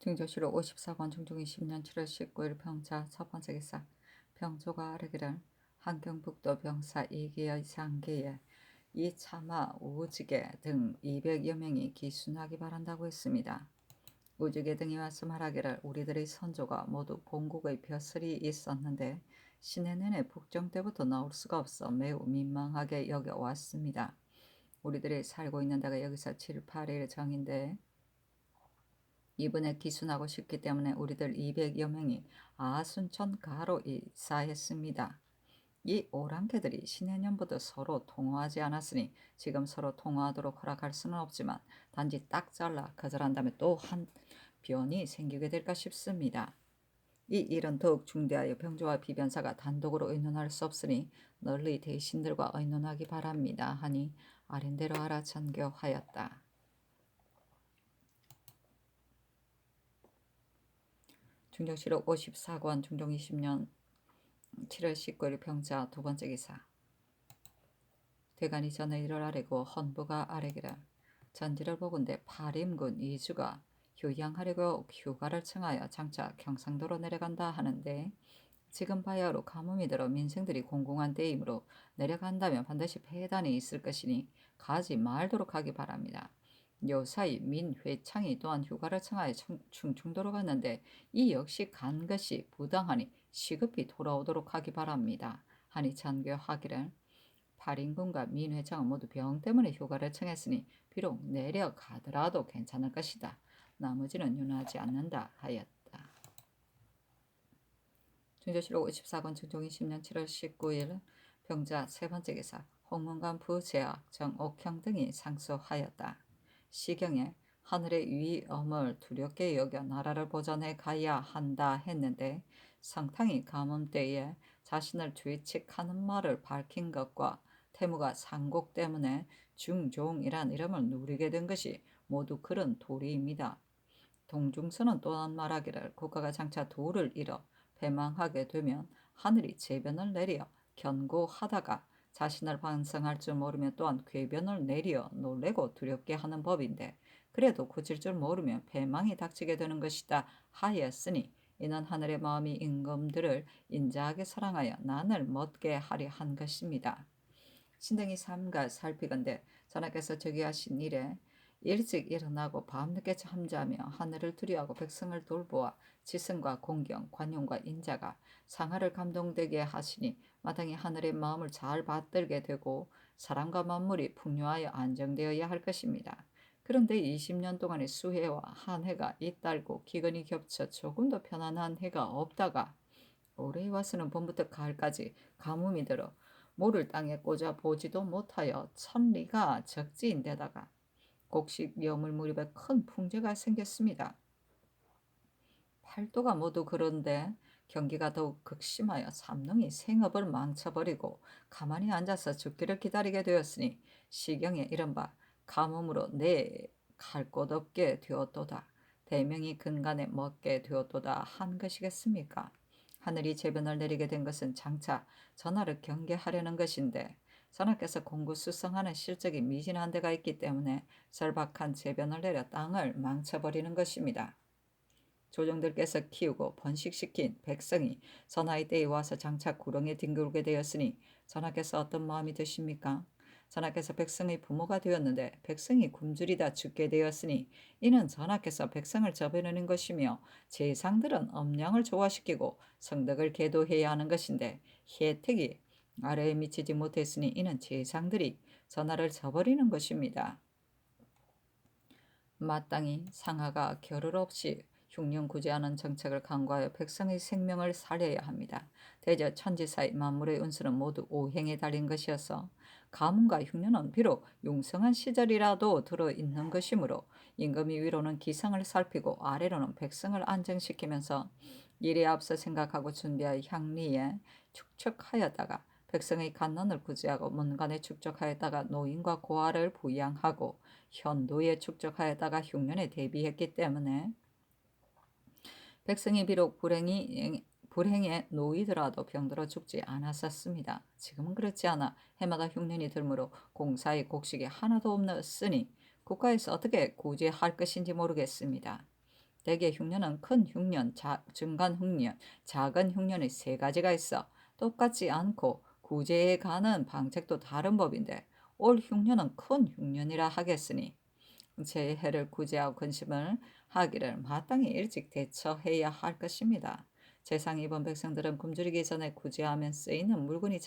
증조실록 54권 중종 20년 7월 19일 병자 첫 번째 기사. 병조가 아뢰기를 한경북도 병사 이기의 장계에 이차마 우직계 등 200여 명이 기순하기 바란다고 했습니다. 우직계 등이 와서 말하기를 우리들의 선조가 모두 본국의 벼슬이 있었는데 신해 내내 북정 때부터 나올 수가 없어 매우 민망하게 여겨왔습니다. 우리들이 살고 있는 데가 여기서 7, 8일 정인데 이번에 기순하고 싶기 때문에 우리들 200여 명이 아순천 가로 이사했습니다. 이 오랑캐들이 신해년부터 서로 통화하지 않았으니 지금 서로 통화하도록 허락할 수는 없지만 단지 딱 잘라 거절한 다음에 또 한 변이 생기게 될까 싶습니다. 이 일은 더욱 중대하여 병조와 비변사가 단독으로 의논할 수 없으니 널리 대신들과 의논하기 바랍니다 하니 아랜대로 알아전교하였다. 중정실록 54권 중종 20년 7월 19일 병자 두 번째 기사. 대간이 전에 이를 아뢰고 헌부가 아뢰기를 전지를 보건대 파림군 이주가 휴양하려고 휴가를 청하여 장차 경상도로 내려간다 하는데 지금 바야흐로 가뭄이 들어 민생들이 공공한 때이므로 내려간다면 반드시 폐단이 있을 것이니 가지 말도록 하기 바랍니다. 요사이 민회창이 또한 휴가를 청하여 충청도로 갔는데 이 역시 간 것이 부당하니 시급히 돌아오도록 하기 바랍니다. 하니 전교하기를 팔인군과 민회장은 모두 병 때문에 휴가를 청했으니 비록 내려가더라도 괜찮을 것이다. 나머지는 윤하지 않는다 하였다. 중조실록 54권 중종 20년 7월 19일 병자 세 번째 기사. 홍문관 부제학 정옥형 등이 상소하였다. 시경에 하늘의 위엄을 두렵게 여겨 나라를 보전해 가야 한다 했는데 성탕이 가뭄 때에 자신을 죄책하는 말을 밝힌 것과 태무가 상곡 때문에 중종이란 이름을 누리게 된 것이 모두 그런 도리입니다. 동중서는 또한 말하기를 국가가 장차 도를 잃어 패망하게 되면 하늘이 재변을 내려 견고하다가 자신을 반성할 줄 모르면 또한 궤변을 내려 놀래고 두렵게 하는 법인데 그래도 고칠 줄 모르면 패망이 닥치게 되는 것이다 하였으니 이는 하늘의 마음이 임금들을 인자하게 사랑하여 난을 먹게 하려 한 것입니다. 신등이 삼가 살피건대 전하께서 저기하신 일에 일찍 일어나고 밤늦게 잠자며 하늘을 두려워하고 백성을 돌보아 지성과 공경, 관용과 인자가 상하를 감동되게 하시니 마땅히 하늘의 마음을 잘 받들게 되고 사람과 만물이 풍요하여 안정되어야 할 것입니다. 그런데 20년 동안의 수해와 한 해가 잇달고 기근이 겹쳐 조금도 편안한 해가 없다가 올해 와서는 봄부터 가을까지 가뭄이 들어 모를 땅에 꽂아 보지도 못하여 천리가 적지인데다가 곡식 여물 무렵에 큰 풍재가 생겼습니다. 팔도가 모두 그런데 경기가 더욱 극심하여 삼릉이 생업을 망쳐버리고 가만히 앉아서 죽기를 기다리게 되었으니 시경에 이른바 가뭄으로 내 갈 곳 없게 되었도다. 대명이 근간에 먹게 되었도다 한 것이겠습니까? 하늘이 재변을 내리게 된 것은 장차 전하를 경계하려는 것인데 전하께서 공구수성하는 실적이 미진한 데가 있기 때문에 절박한 재변을 내려 땅을 망쳐버리는 것입니다. 조정들께서 키우고 번식시킨 백성이 전하의 때에 와서 장차 구렁에 뒹굴게 되었으니 전하께서 어떤 마음이 드십니까? 전하께서 백성의 부모가 되었는데 백성이 굶주리다 죽게 되었으니 이는 전하께서 백성을 저버리는 것이며 제상들은 엄량을 조화시키고 성덕을 계도해야 하는 것인데 혜택이 아래에 미치지 못했으니 이는 제상들이 전하를 저버리는 것입니다. 마땅히 상하가 겨를 없이 흉령구제하는 정책을 강구하여 백성의 생명을 살려야 합니다. 대저 천지사의 만물의 운수는 모두 오행에 달린 것이어서 가뭄과 흉년은 비록 융성한 시절이라도 들어있는 것이므로 임금이 위로는 기상을 살피고 아래로는 백성을 안정시키면서 일에 앞서 생각하고 준비하여 향리에 축적하였다가 백성의 간난을 구제하고 문간에 축적하였다가 노인과 고아를 부양하고 현도에 축적하였다가 흉년에 대비했기 때문에 백성이 비록 불행에 놓이더라도 병들어 죽지 않았었습니다. 지금은 그렇지 않아 해마다 흉년이 들므로 공사의 곡식이 하나도 없으니 국가에서 어떻게 구제할 것인지 모르겠습니다. 대개 흉년은 큰 흉년, 중간 흉년, 작은 흉년의 세 가지가 있어 똑같지 않고 구제에 가는 방책도 다른 법인데 올 흉년은 큰 흉년이라 하겠으니 재해를 구제하고 근심을 하기를 마땅히 일찍 대처해야 할 것입니다. 재상 입은 백성들은 굶주리기 전에 구제하면 쓰이는 물건이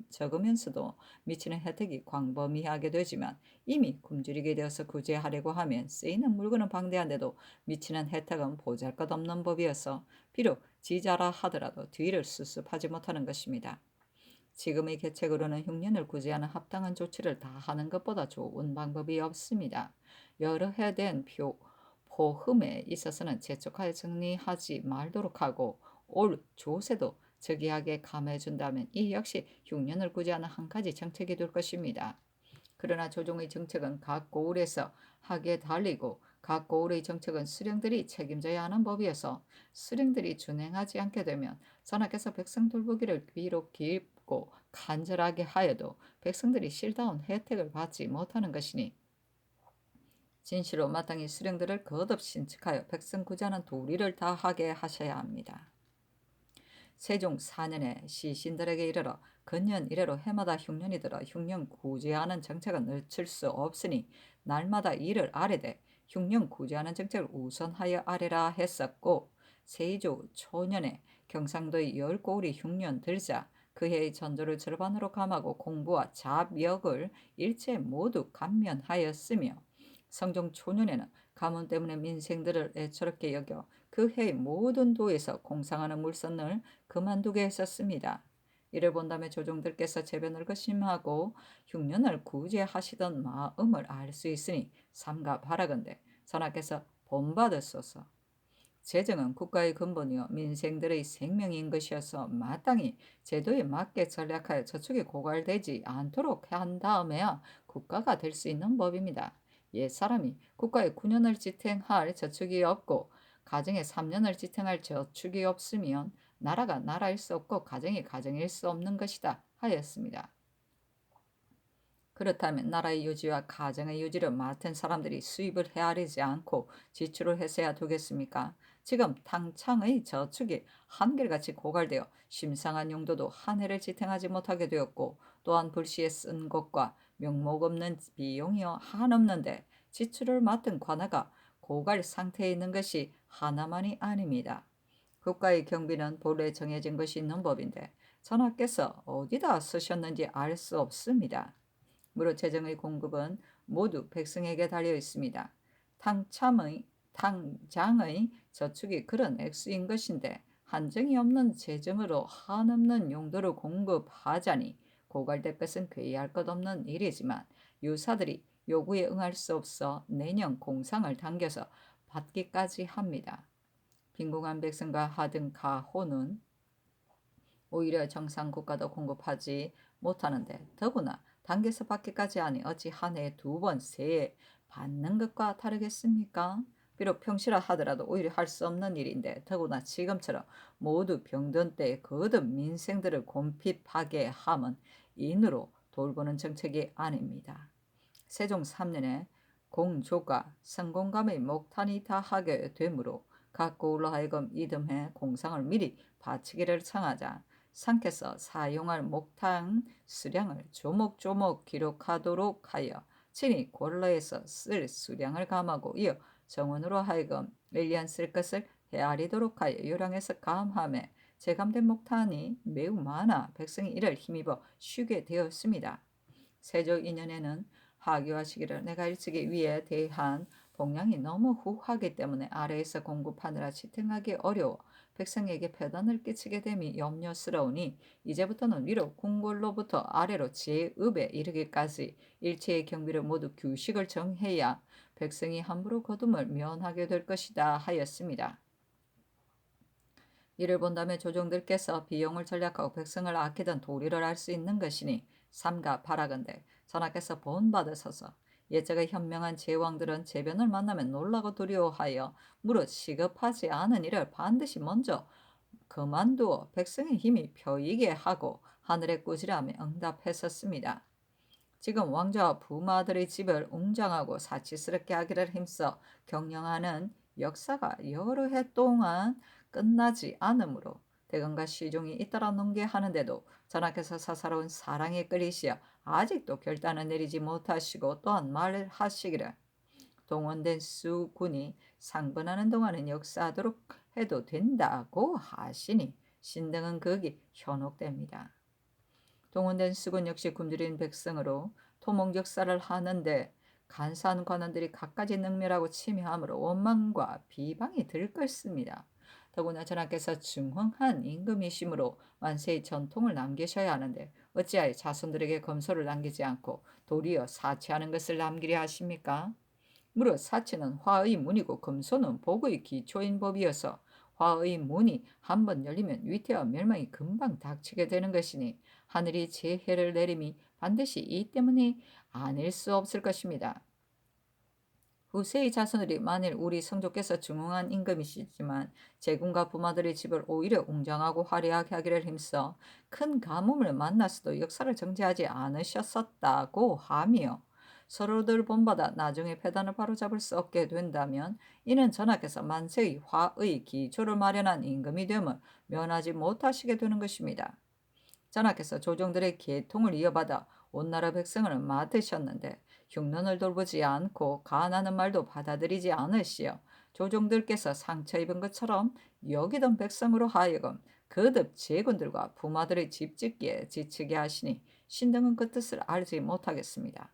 적으면서도 미치는 혜택이 광범위하게 되지만 이미 굶주리게 되어서 구제하려고 하면 쓰이는 물건은 방대한데도 미치는 혜택은 보잘것없는 법이어서 비록 지자라 하더라도 뒤를 수습하지 못하는 것입니다. 지금의 계책으로는 흉년을 구제하는 합당한 조치를 다하는 것보다 좋은 방법이 없습니다. 여러 해 된 포흠에 있어서는 재촉하여 정리하지 말도록 하고 올 조세도 즉위하게 감해준다면 이 역시 흉년을 구제하는 한 가지 정책이 될 것입니다. 그러나 조정의 정책은 각 고을에서 하게 달리고 각 고을의 정책은 수령들이 책임져야 하는 법이어서 수령들이 준행하지 않게 되면 전하께서 백성 돌보기를 비록 깊고 간절하게 하여도 백성들이 실다운 혜택을 받지 못하는 것이니 진시로 마땅히 수령들을 거듭 신축하여 백성 구제하는 도리를 다하게 하셔야 합니다. 세종 4년에 시신들에게 이르러 근년 이래로 해마다 흉년이 들어 흉년 구제하는 정책은 늦출 수 없으니 날마다 이를 아래되 흉년 구제하는 정책을 우선하여 아래라 했었고 세조 초년에 경상도의 10고을이 흉년 들자 그 해의 전조를 절반으로 감하고 공부와 잡역을 일체 모두 감면하였으며 성종 초년에는 가뭄 때문에 민생들을 애처롭게 여겨 그 해의 모든 도에서 공상하는 물선을 그만두게 했었습니다. 이를 본다면 조종들께서 재변을 거심하고 흉년을 구제하시던 마음을 알 수 있으니 삼가 바라건대 전하께서 본받으소서. 재정은 국가의 근본이요 민생들의 생명인 것이어서 마땅히 제도에 맞게 전략하여 저축이 고갈되지 않도록 한 다음에야 국가가 될 수 있는 법입니다. 옛 사람이 국가에 9년을 지탱할 저축이 없고 가정에 3년을 지탱할 저축이 없으면 나라가 나라일 수 없고 가정이 가정일 수 없는 것이다 하였습니다. 그렇다면 나라의 유지와 가정의 유지를 맡은 사람들이 수입을 헤아리지 않고 지출을 했어야 되겠습니까? 지금 당창의 저축이 한결같이 고갈되어 심상한 용도도 한 해를 지탱하지 못하게 되었고 또한 불시에 쓴 것과 명목 없는 비용이요 한없는데 지출을 맡은 관아가 고갈 상태에 있는 것이 하나만이 아닙니다. 국가의 경비는 본래 정해진 것이 있는 법인데 전하께서 어디다 쓰셨는지 알 수 없습니다. 무릇 재정의 공급은 모두 백성에게 달려 있습니다. 당장의 저축이 그런 액수인 것인데 한정이 없는 재정으로 한없는 용도를 공급하자니 고갈될 것은 괴이할 것 없는 일이지만 유사들이 요구에 응할 수 없어 내년 공상을 당겨서 받기까지 합니다. 빈궁한 백성과 하등 가호는 오히려 정상 국가도 공급하지 못하는데 더구나 당겨서 받기까지 하니 어찌 한 해에 2번, 3회 받는 것과 다르겠습니까? 비록 평시라 하더라도 오히려 할 수 없는 일인데 더구나 지금처럼 모두 병든 때에 거듭 민생들을 곰핍하게 함은 인으로 돌보는 정책이 아닙니다. 세종 3년에 공조가 성공감의 목탄이 다하게 되므로 각 고을로 하여금 이듬해 공상을 미리 바치기를 청하자 상께서 사용할 목탕 수량을 조목조목 기록하도록 하여 친히 골로에서 쓸 수량을 감하고 이어 정원으로 하여금 1년 쓸 것을 헤아리도록 하여 요량해서 감함에 재감된 목탄이 매우 많아 백성이 이를 힘입어 쉬게 되었습니다. 세조 2년에는 하교하시기를 내가 일찍이 위에 대한 봉양이 너무 후하기 때문에 아래에서 공급하느라 지탱하기 어려워 백성에게 폐단을 끼치게 됨이 염려스러우니 이제부터는 위로 궁궐로부터 아래로 제읍에 이르기까지 일체의 경비를 모두 규식을 정해야 백성이 함부로 거둠을 면하게 될 것이다 하였습니다. 이를 본다면 조정들께서 비용을 전략하고 백성을 아끼던 도리를 알 수 있는 것이니 삼가 바라건대 전하께서 본받으소서. 옛적의 현명한 제왕들은 재변을 만나면 놀라고 두려워하여 무릇 시급하지 않은 일을 반드시 먼저 그만두어 백성의 힘이 펴이게 하고 하늘의 꾸지람에 응답했었습니다. 지금 왕자와 부마들의 집을 웅장하고 사치스럽게 하기를 힘써 경영하는 역사가 여러 해 동안 끝나지 않으므로 대건과 시종이 잇따라 논개하는데도 전하께서 사사로운 사랑에 끌리시어 아직도 결단을 내리지 못하시고 또한 말을 하시기를 동원된 수군이 상분하는 동안은 역사하도록 해도 된다고 하시니 신등은 거기 현혹됩니다. 동원된 수군 역시 굶주린 백성으로 토목 역사를 하는데 간사한 관원들이 갖가지 능멸하고 침해함으로 원망과 비방이 들끓습니다. 더구나 전하께서 중흥한 임금이시므로 만세의 전통을 남기셔야 하는데 어찌하여 자손들에게 검소를 남기지 않고 도리어 사치하는 것을 남기려 하십니까? 무릇 사치는 화의 문이고 검소는 복의 기초인 법이어서 화의 문이 한번 열리면 위태와 멸망이 금방 닥치게 되는 것이니 하늘이 재해를 내림이 반드시 이 때문이 아닐 수 없을 것입니다. 후세의 자손들이 만일 우리 성조께서 중흥한 임금이시지만 제군과 부마들의 집을 오히려 웅장하고 화려하게 하기를 힘써 큰 가뭄을 만났어도 역사를 정지하지 않으셨었다고 하며 서로들 본받아 나중에 패단을 바로잡을 수 없게 된다면 이는 전하께서 만세의 화의 기초를 마련한 임금이 됨을 면하지 못하시게 되는 것입니다. 전하께서 조정들의 계통을 이어받아 온 나라 백성을 맡으셨는데 흉년을 돌보지 않고 가하는 말도 받아들이지 않으시어 조정들께서 상처 입은 것처럼 여기던 백성으로 하여금 거듭 제군들과 부마들의 집짓기에 지치게 하시니 신등은 그 뜻을 알지 못하겠습니다.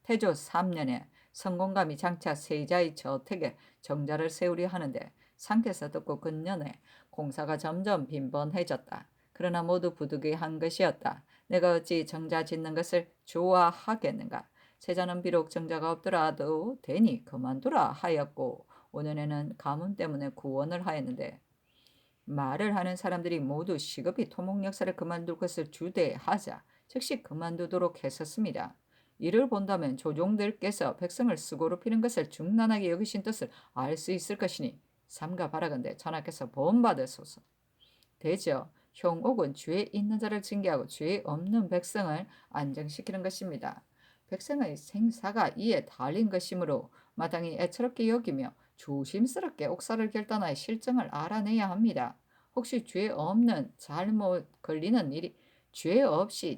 태조 3년에 성공감이 장차 세자의 저택에 정자를 세우려 하는데 상께서 듣고 근년에 공사가 점점 빈번해졌다. 그러나 모두 부득이한 것이었다. 내가 어찌 정자 짓는 것을 좋아하겠는가. 세자는 비록 정자가 없더라도 되니 그만두라 하였고 5년에는 가뭄 때문에 구원을 하였는데 말을 하는 사람들이 모두 시급히 토목 역사를 그만둘 것을 주대하자 즉시 그만두도록 했었습니다. 이를 본다면 조종들께서 백성을 수고로 피는 것을 중난하게 여기신 뜻을 알 수 있을 것이니 삼가 바라건대 전하께서 본받으소서. 되죠. 형옥은 죄 있는 자를 징계하고 죄 없는 백성을 안정시키는 것입니다. 백성의 생사가 이에 달린 것이므로 마땅히 애처롭게 여기며 조심스럽게 옥사를 결단하여 실정을 알아내야 합니다. 혹시 죄 없이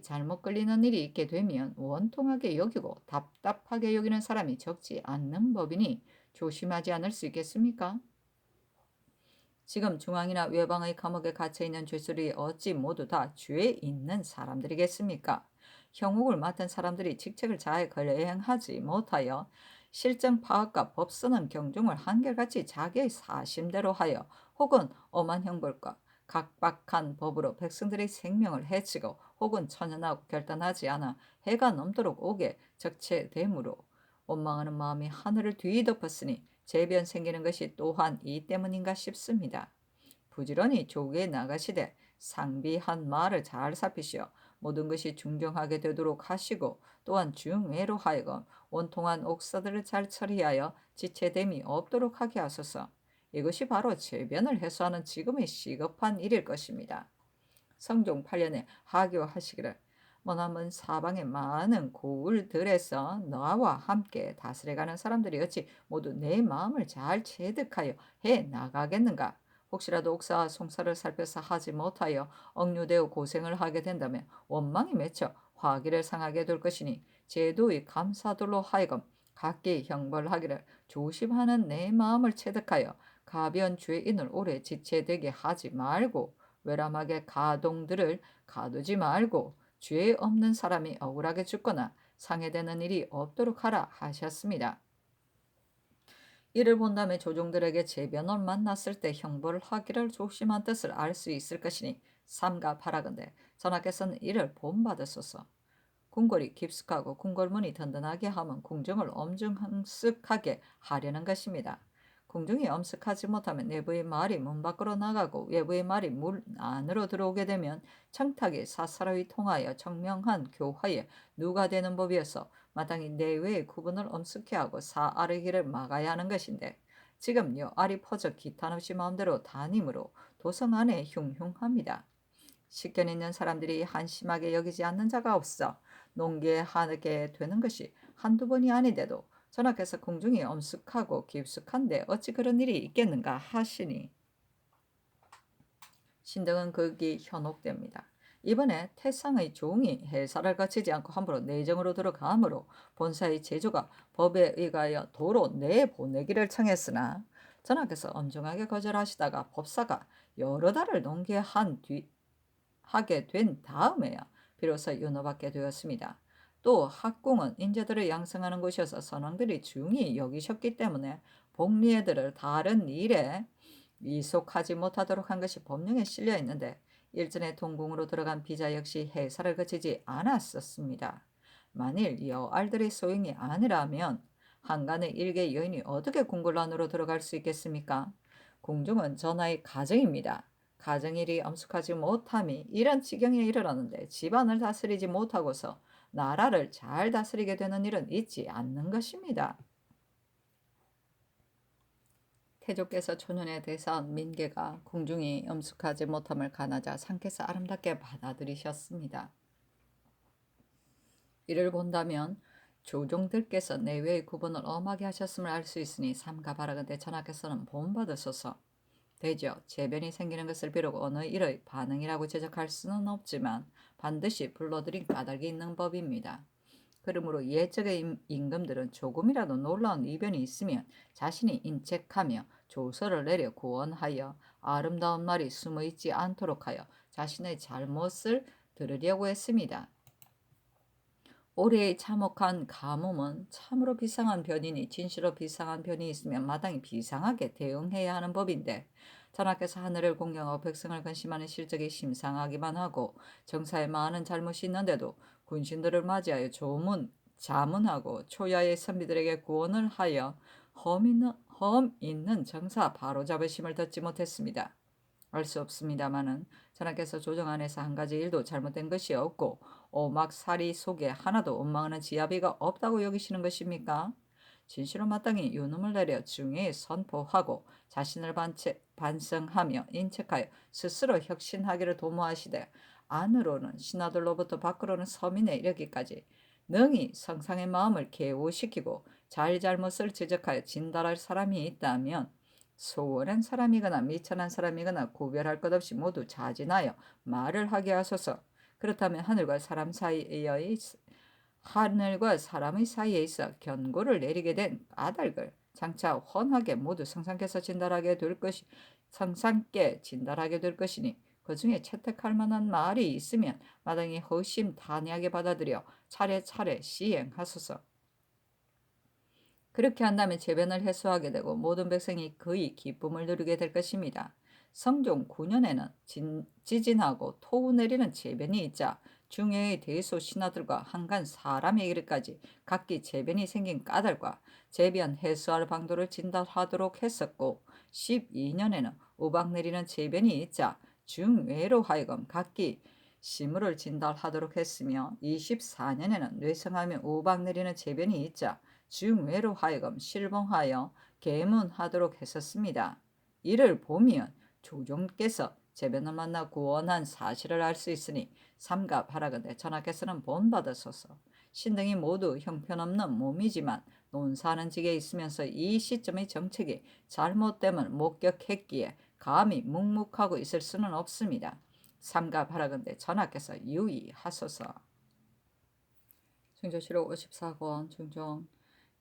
잘못 걸리는 일이 있게 되면 원통하게 여기고 답답하게 여기는 사람이 적지 않는 법이니 조심하지 않을 수 있겠습니까? 지금 중앙이나 외방의 감옥에 갇혀있는 죄수들이 어찌 모두 다 죄 있는 사람들이겠습니까? 형옥을 맡은 사람들이 직책을 잘 거행하지 못하여 실정 파악과 법 쓰는 경중을 한결같이 자기의 사심대로 하여 혹은 엄한 형벌과 각박한 법으로 백성들의 생명을 해치고 혹은 천연하고 결단하지 않아 해가 넘도록 오게 적체되므로 원망하는 마음이 하늘을 뒤덮었으니 재변 생기는 것이 또한 이 때문인가 싶습니다. 부지런히 조기에 나가시되 상비한 말을 잘 살피시어 모든 것이 중정하게 되도록 하시고 또한 중외로 하여금 원통한 옥사들을 잘 처리하여 지체됨이 없도록 하게 하소서. 이것이 바로 재변을 해소하는 지금의 시급한 일일 것입니다. 성종 8년에 하교하시기를 머나먼 사방의 많은 고을들에서 너와 함께 다스려가는 사람들이 어찌 모두 내 마음을 잘 체득하여 해 나가겠는가. 혹시라도 옥사와 송사를 살펴서 하지 못하여 억류되어 고생을 하게 된다면 원망이 맺혀 화기를 상하게 될 것이니 제도의 감사들로 하여금 각기 형벌하기를 조심하는 내 마음을 체득하여 가변 죄인을 오래 지체되게 하지 말고 외람하게 가동들을 가두지 말고 죄 없는 사람이 억울하게 죽거나 상해되는 일이 없도록 하라 하셨습니다. 이를 본다음에 조종들에게 재변을 만났을 때 형벌을 하기를 조심한 뜻을 알 수 있을 것이니 삼가 바라건대 전하께서는 이를 본받으소서. 궁궐이 깊숙하고 궁궐문이 든든하게 하면 궁정을 엄중하게 하려는 것입니다. 궁중이 엄숙하지 못하면 내부의 말이 문 밖으로 나가고 외부의 말이 문 안으로 들어오게 되면 청탁이 사사로이 통하여 청명한 교화에 누가 되는 법이어서 마땅히 내외의 구분을 엄숙해 하고 사아르기를 막아야 하는 것인데 지금요 알이 퍼져 기탄 없이 마음대로 다니므로 도성 안에 흉흉합니다. 식견 있는 사람들이 한심하게 여기지 않는 자가 없어 농계하게 되는 것이 한두 번이 아니돼도 전하께서 공중이 엄숙하고 깊숙한데 어찌 그런 일이 있겠는가 하시니 신등은 극이 현혹됩니다. 이번에 태상의 종이 해사를 거치지 않고 함부로 내정으로 들어가므로 본사의 제조가 법에 의하여 도로 내보내기를 청했으나 전하께서 엄중하게 거절하시다가 법사가 여러 달을 하게 된 다음에야 비로소 윤호받게 되었습니다. 또 학궁은 인재들을 양성하는 곳이어서 선왕들이 중히 여기셨기 때문에 복리애들을 다른 일에 이속하지 못하도록 한 것이 법령에 실려 있는데 일전에 동궁으로 들어간 비자 역시 해사를 거치지 않았었습니다. 만일 여알들의 소용이 아니라면 한간의 일개 여인이 어떻게 궁궐안으로 들어갈 수 있겠습니까? 궁중은 전하의 가정입니다. 가정일이 엄숙하지 못함이 이런 지경에 이르렀는데 집안을 다스리지 못하고서 나라를 잘 다스리게 되는 일은 있지 않는 것입니다. 태조께서 초년에 대선 민계가 궁중이 엄숙하지 못함을 가나자 상께서 아름답게 받아들이셨습니다. 이를 본다면 조종들께서 내외의 구분을 엄하게 하셨음을 알 수 있으니 삼가 바라건대 전하께서는 본받으소서. 되죠. 재변이 생기는 것을 비록 어느 일의 반응이라고 지적할 수는 없지만 반드시 불러들인 까닭이 있는 법입니다. 그러므로 예적의 임금들은 조금이라도 놀라운 이변이 있으면 자신이 인책하며 조서를 내려 구원하여 아름다운 말이 숨어있지 않도록 하여 자신의 잘못을 들으려고 했습니다. 올해의 참혹한 가뭄은 참으로 비상한 변이니 진실로 비상한 변이 있으면 마땅히 비상하게 대응해야 하는 법인데 전하께서 하늘을 공경하고 백성을 근심하는 실적이 심상하기만 하고 정사에 많은 잘못이 있는데도 군신들을 맞이하여 자문하고 초야의 선비들에게 구원을 하여 험 있는 정사 바로잡으심을 듣지 못했습니다. 알 수 없습니다마는 전하께서 조정 안에서 한 가지 일도 잘못된 것이 없고 오막살이 속에 하나도 원망하는 지아비가 없다고 여기시는 것입니까? 진실로 마땅히 유놈을 내려 중에 선포하고 자신을 반성하며 인책하여 스스로 혁신하기를 도모하시되 안으로는 신하들로부터 밖으로는 서민에 이르기까지 능히 성상의 마음을 개우시키고 잘잘못을 지적하여 진달할 사람이 있다면 소원한 사람이거나 미천한 사람이거나 구별할 것 없이 모두 자진하여 말을 하게 하소서. 그렇다면 하늘과 사람의 사이에 있어 견고를 내리게 된 까닭을 장차 훤하게 모두 성상께 진달하게 될 것이니 그 중에 채택할 만한 말이 있으면 마땅히 허심탄회하게 받아들여 차례차례 시행하소서. 그렇게 한다면 재변을 해소하게 되고 모든 백성이 그의 기쁨을 누리게 될 것입니다. 성종 9년에는 지진하고 토우 내리는 재변이 있자 중해의 대소 신하들과 한간 사람의 이르까지 각기 재변이 생긴 까닭과 재변 해소할 방도를 진단하도록 했었고 12년에는 우박 내리는 재변이 있자 중외로 하여금 각기 시물을 진달하도록 했으며 24년에는 뇌성하며 우박 내리는 재변이 있자 중외로 하여금 실봉하여 계문하도록 했었습니다. 이를 보면 조종께서 재변을 만나 구원한 사실을 알 수 있으니 삼가 바라건대 전하께서는 본받으소서. 신등이 모두 형편없는 몸이지만 논사하는 직에 있으면서 이 시점의 정책이 잘못됨을 목격했기에 감히 묵묵하고 있을 수는 없습니다. 삼가 바라건대 전하께서 유의하소서. 중조실록 54권 중종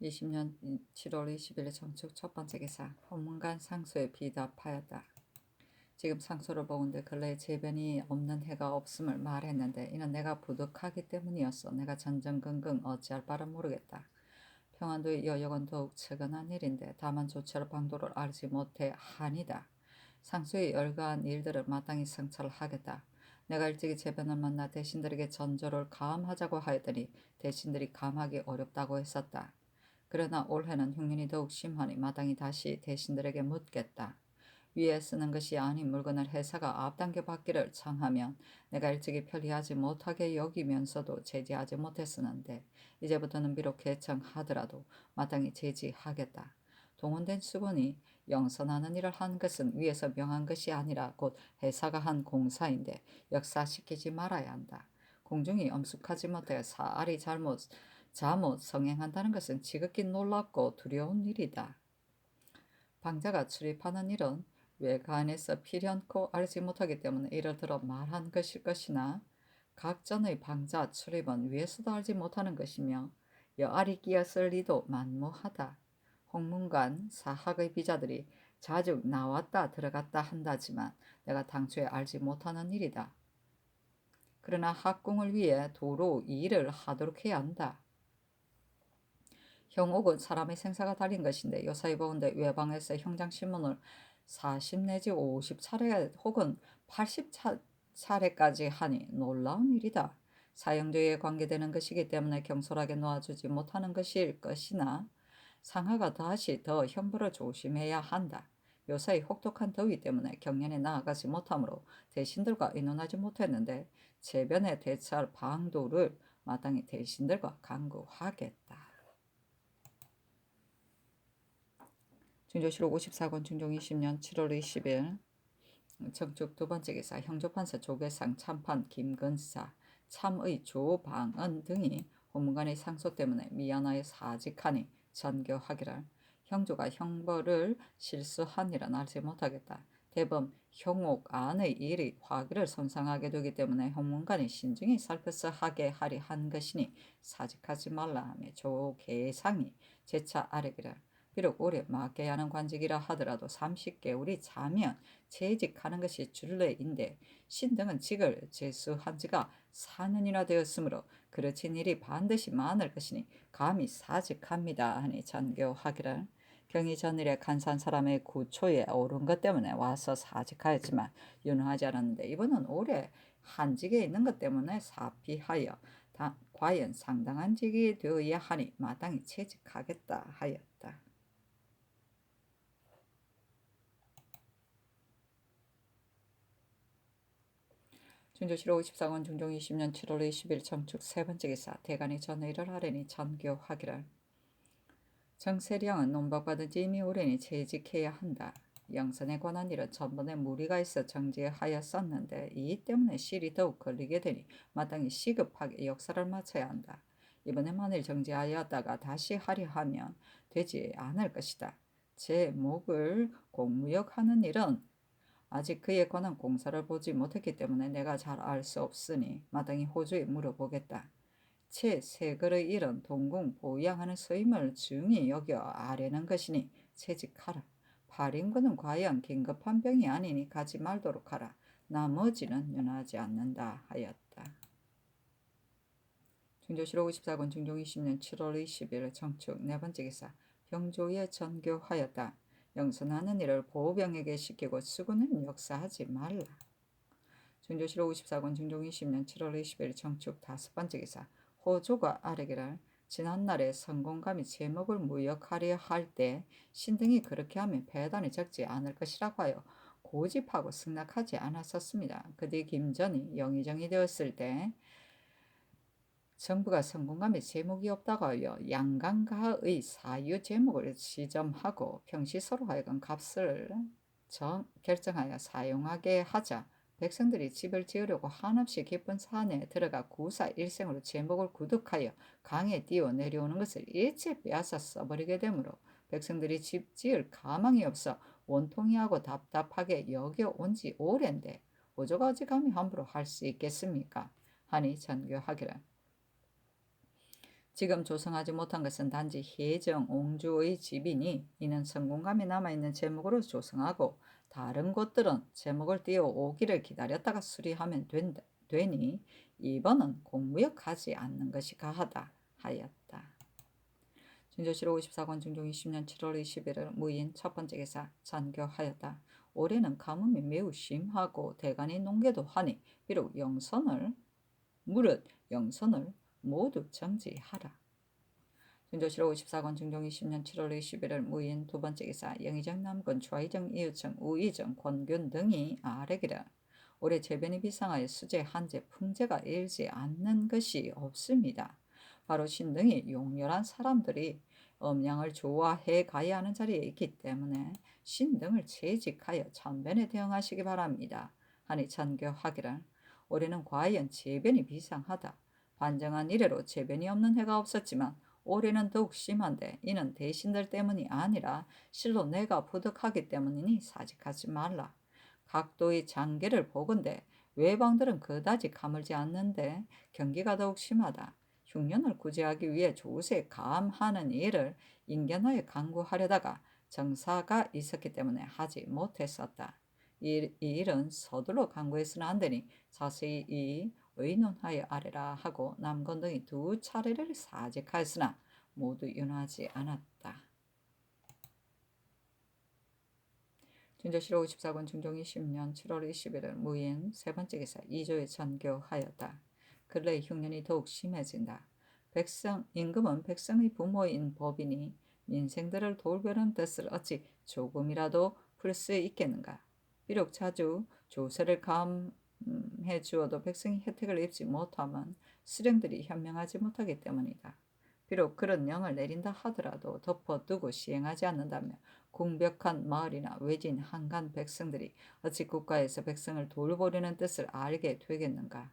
20년 7월 20일 정축 첫 번째 기사 헌문관 상소에 비답하였다. 지금 상소를 보건대 근래에 재변이 없는 해가 없음을 말했는데 이는 내가 부득하기 때문이었어. 내가 전전긍긍 어찌할 바를 모르겠다. 평안도의 여역은 더욱 측은한 일인데 다만 조처할 방도를 알지 못해 한이다. 상소에 열거한 일들을 마땅히 성찰하겠다. 내가 일찍이 재변을 만나 대신들에게 전조를 감하자고 하였더니 대신들이 감하기 어렵다고 했었다. 그러나 올해는 흉년이 더욱 심하니 마땅히 다시 대신들에게 묻겠다. 위에 쓰는 것이 아닌 물건을 회사가 앞당겨 받기를 청하면 내가 일찍이 편리하지 못하게 여기면서도 제지하지 못했었는데 이제부터는 비록 개청하더라도 마땅히 제지하겠다. 동원된 수건이 영선하는 일을 한 것은 위에서 명한 것이 아니라 곧 회사가 한 공사인데 역사시키지 말아야 한다. 공중이 엄숙하지 못해 사알이 잘못 잠옷 성행한다는 것은 지극히 놀랍고 두려운 일이다. 방자가 출입하는 일은 외관에서 필연코 알지 못하기 때문에 이를 들어 말한 것일 것이나 각전의 방자 출입은 위에서도 알지 못하는 것이며 여알이 끼었을 리도 만무하다. 홍문관 사학의 비자들이 자주 나왔다 들어갔다 한다지만 내가 당초에 알지 못하는 일이다. 그러나 학궁을 위해 도로 이 일을 하도록 해야 한다. 형옥은 사람의 생사가 달린 것인데 요사이 보건대 외방에서 형장신문을 40 내지 50차례 혹은 80차례까지 하니 놀라운 일이다. 사형제에 관계되는 것이기 때문에 경솔하게 놓아주지 못하는 것일 것이나 상하가 다시 더 형벌을 조심해야 한다. 요사이 혹독한 더위 때문에 경연에 나아가지 못하므로 대신들과 의논하지 못했는데 제변에 대처할 방도를 마땅히 대신들과 강구하겠다. 중조실록 54권 중종 20년 7월 20일 정축 두 번째 기사 형조판사 조계상 참판 김근사 참의 조방은 등이 호문관의 상소 때문에 미안하여 사직하니 전교하기를 형조가 형벌을 실수하니라 알지 못하겠다. 대범 형옥 안의 일이 화기를 손상하게 되기 때문에 호문관이 신중히 살펴서 하게 하리 한 것이니 사직하지 말라 하며 조계상이 재차 아뢰기를 비록 오래 맡겨야 하는 관직이라 하더라도 30개월이 자면 재직하는 것이 준례인데 신등은 직을 제수한 지가 4년이나 되었으므로 그르친 일이 반드시 많을 것이니 감히 사직합니다 하니 전교하기를 경이 전일에 간산 사람의 구초에 오른 것 때문에 와서 사직하였지만 윤하지 않았는데 이번은 오래 한직에 있는 것 때문에 사피하여 과연 상당한 직이 되어야 하니 마땅히 채직하겠다 하였다. 중조실록 54권 중종 20년 7월 20일 정축 세 번째 기사 대간이 전의를 하려니 전교하기를 정세령은 논박받은 지 이미 오래니 재직해야 한다. 영선에 관한 일은 전번에 무리가 있어 정지하였었는데 이 때문에 실이 더욱 걸리게 되니 마땅히 시급하게 역사를 마쳐야 한다. 이번에 만일 정지하였다가 다시 하려 하면 되지 않을 것이다. 제 목을 공무역하는 일은 아직 그에 관한 공사를 보지 못했기 때문에 내가 잘 알 수 없으니 마땅히 호주에 물어보겠다. 채 세걸의 일은 동궁 보양하는 서임을 중히 여겨 아뢰는 것이니 채직하라. 팔인군은 과연 긴급한 병이 아니니 가지 말도록 하라. 나머지는 연하지 않는다 하였다. 중조실록 54권 중종 20년 7월 20일 정축 네 번째 기사 병조에 전교하였다. 영선하는 일을 보병에게 시키고 수군은 역사하지 말라. 중조실록 54권 중종 20년 7월 20일 정축 다섯 번째 기사 호조가 아뢰기를 지난날에 성공감이 제목을 무역하려 할 때 신등이 그렇게 하면 배단이 적지 않을 것이라고 하여 고집하고 승낙하지 않았었습니다. 그 뒤 김전이 영의정이 되었을 때 정부가 성공감에 제목이 없다고 하여 양강가의 사유 제목을 지점하고 평시서로 하여금 값을 결정하여 사용하게 하자 백성들이 집을 지으려고 한없이 깊은 산에 들어가 구사 일생으로 제목을 구득하여 강에 뛰어 내려오는 것을 일체 빼앗아 써버리게 되므로 백성들이 집 지을 가망이 없어 원통이하고 답답하게 여겨온 지 오랜데 호조가 어찌 감히 함부로 할 수 있겠습니까? 하니 전교하기를 지금 조성하지 못한 것은 단지 해정 옹주의 집이니 이는 성공감이 남아있는 제목으로 조성하고 다른 곳들은 제목을 띄워오기를 기다렸다가 수리하면 되니 이번은 공무역하지 않는 것이 가하다 하였다. 진조실록 54권 중종 20년 7월 21일 무인 첫 번째 기사 전교하였다. 올해는 가뭄이 매우 심하고 대간이 농계도 하니 비록 영선을 모두 정지하라. 중조실록 54권 중종 20년 7월 21일 무인 두 번째 기사 영의정 남군 좌의정 이유청 우의정 권균 등이 아뢰기를 올해 재변이 비상하여 수재 한재 풍재가 일지 않는 것이 없습니다. 바로 신등이 용렬한 사람들이 음양을 좋아해 가야 하는 자리에 있기 때문에 신등을 채직하여 천변에 대응하시기 바랍니다. 하니 전교하기를 올해는 과연 재변이 비상하다. 반정한 이래로 재변이 없는 해가 없었지만 올해는 더욱 심한데 이는 대신들 때문이 아니라 실로 내가 부득하기 때문이니 사직하지 말라. 각도의 장계를 보건대 외방들은 그다지 가물지 않는데 경기가 더욱 심하다. 흉년을 구제하기 위해 조세 감하는 일을 인견하여 강구하려다가 정사가 있었기 때문에 하지 못했었다. 이 일은 서둘러 강구해서는 안 되니 자세히 의논하여 아래라 하고 남건동이 2차례를 사직하였으나 모두 윤하지 않았다. 준조실록 54권 중종 20년 7월 21일 무인 세 번째 기사 2조에 전교하였다. 근래 흉년이 더욱 심해진다. 임금은 백성의 부모인 법이니 민생들을 돌보는 뜻을 어찌 조금이라도 풀 수 있겠는가. 비록 자주 조세를 감해 주어도 백성이 혜택을 입지 못하면 수령들이 현명하지 못하기 때문이다. 비록 그런 명을 내린다 하더라도 덮어두고 시행하지 않는다면 궁벽한 마을이나 외진 한간 백성들이 어찌 국가에서 백성을 돌보려는 뜻을 알게 되겠는가.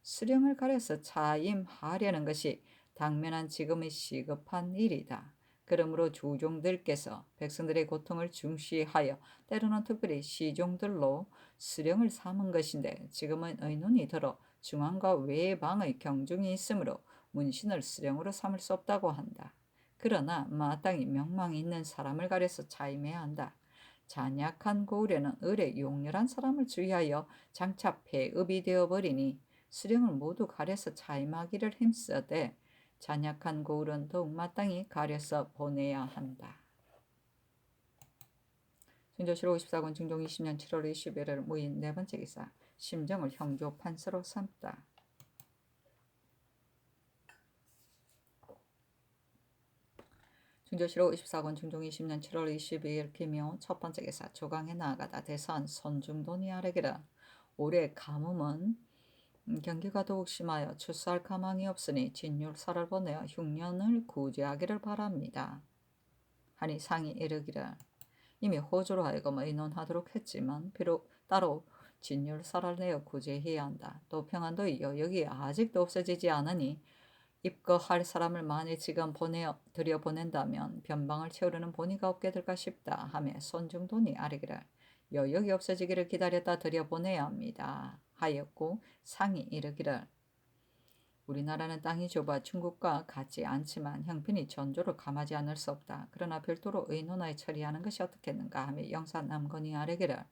수령을 가려서 차임하려는 것이 당면한 지금의 시급한 일이다. 그러므로 주종들께서 백성들의 고통을 중시하여 때로는 특별히 시종들로 수령을 삼은 것인데 지금은 의논이 들어 중앙과 외방의 경중이 있으므로 문신을 수령으로 삼을 수 없다고 한다. 그러나 마땅히 명망이 있는 사람을 가려서 차임해야 한다. 잔약한 고을에는 을에 용렬한 사람을 주의하여 장차 폐업이 되어버리니 수령을 모두 가려서 차임하기를 힘쓰되 잔약한 고을은 더욱 마땅히 가려서 보내야 한다. 준조실록 54권 중종 20년 7월 21일 무인 네 번째 기사 심정을 형조 판서로 삼다. 준조실록 54권 중종 20년 7월 22일 김효 첫 번째 기사 조강에 나아가다 대산 손중돈이 아래기라. 올해 가뭄은 경기가 더욱 심하여 출사할 가망이 없으니 진율사를 보내어 흉년을 구제하기를 바랍니다. 하니 상이 이르기를 이미 호조로 하여금 의논하도록 했지만 비록 따로 진율사를 내어 구제해야 한다. 또 평안도의 여역이 아직도 없어지지 않으니 입거할 사람을 만일 지금 들여보낸다면 변방을 채우려는 본의가 없게 될까 싶다 하며 손중돈이 아뢰기를 여역이 없어지기를 기다렸다 들여보내야 합니다 하였고 상이 이르기를 우리나라는 땅이 좁아 중국과 같지 않지만 형편이 전조를 감하지 않을 수 없다. 그러나 별도로 의논하여 처리하는 것이 어떻겠는가 하며 영사 남건이 아뢰기를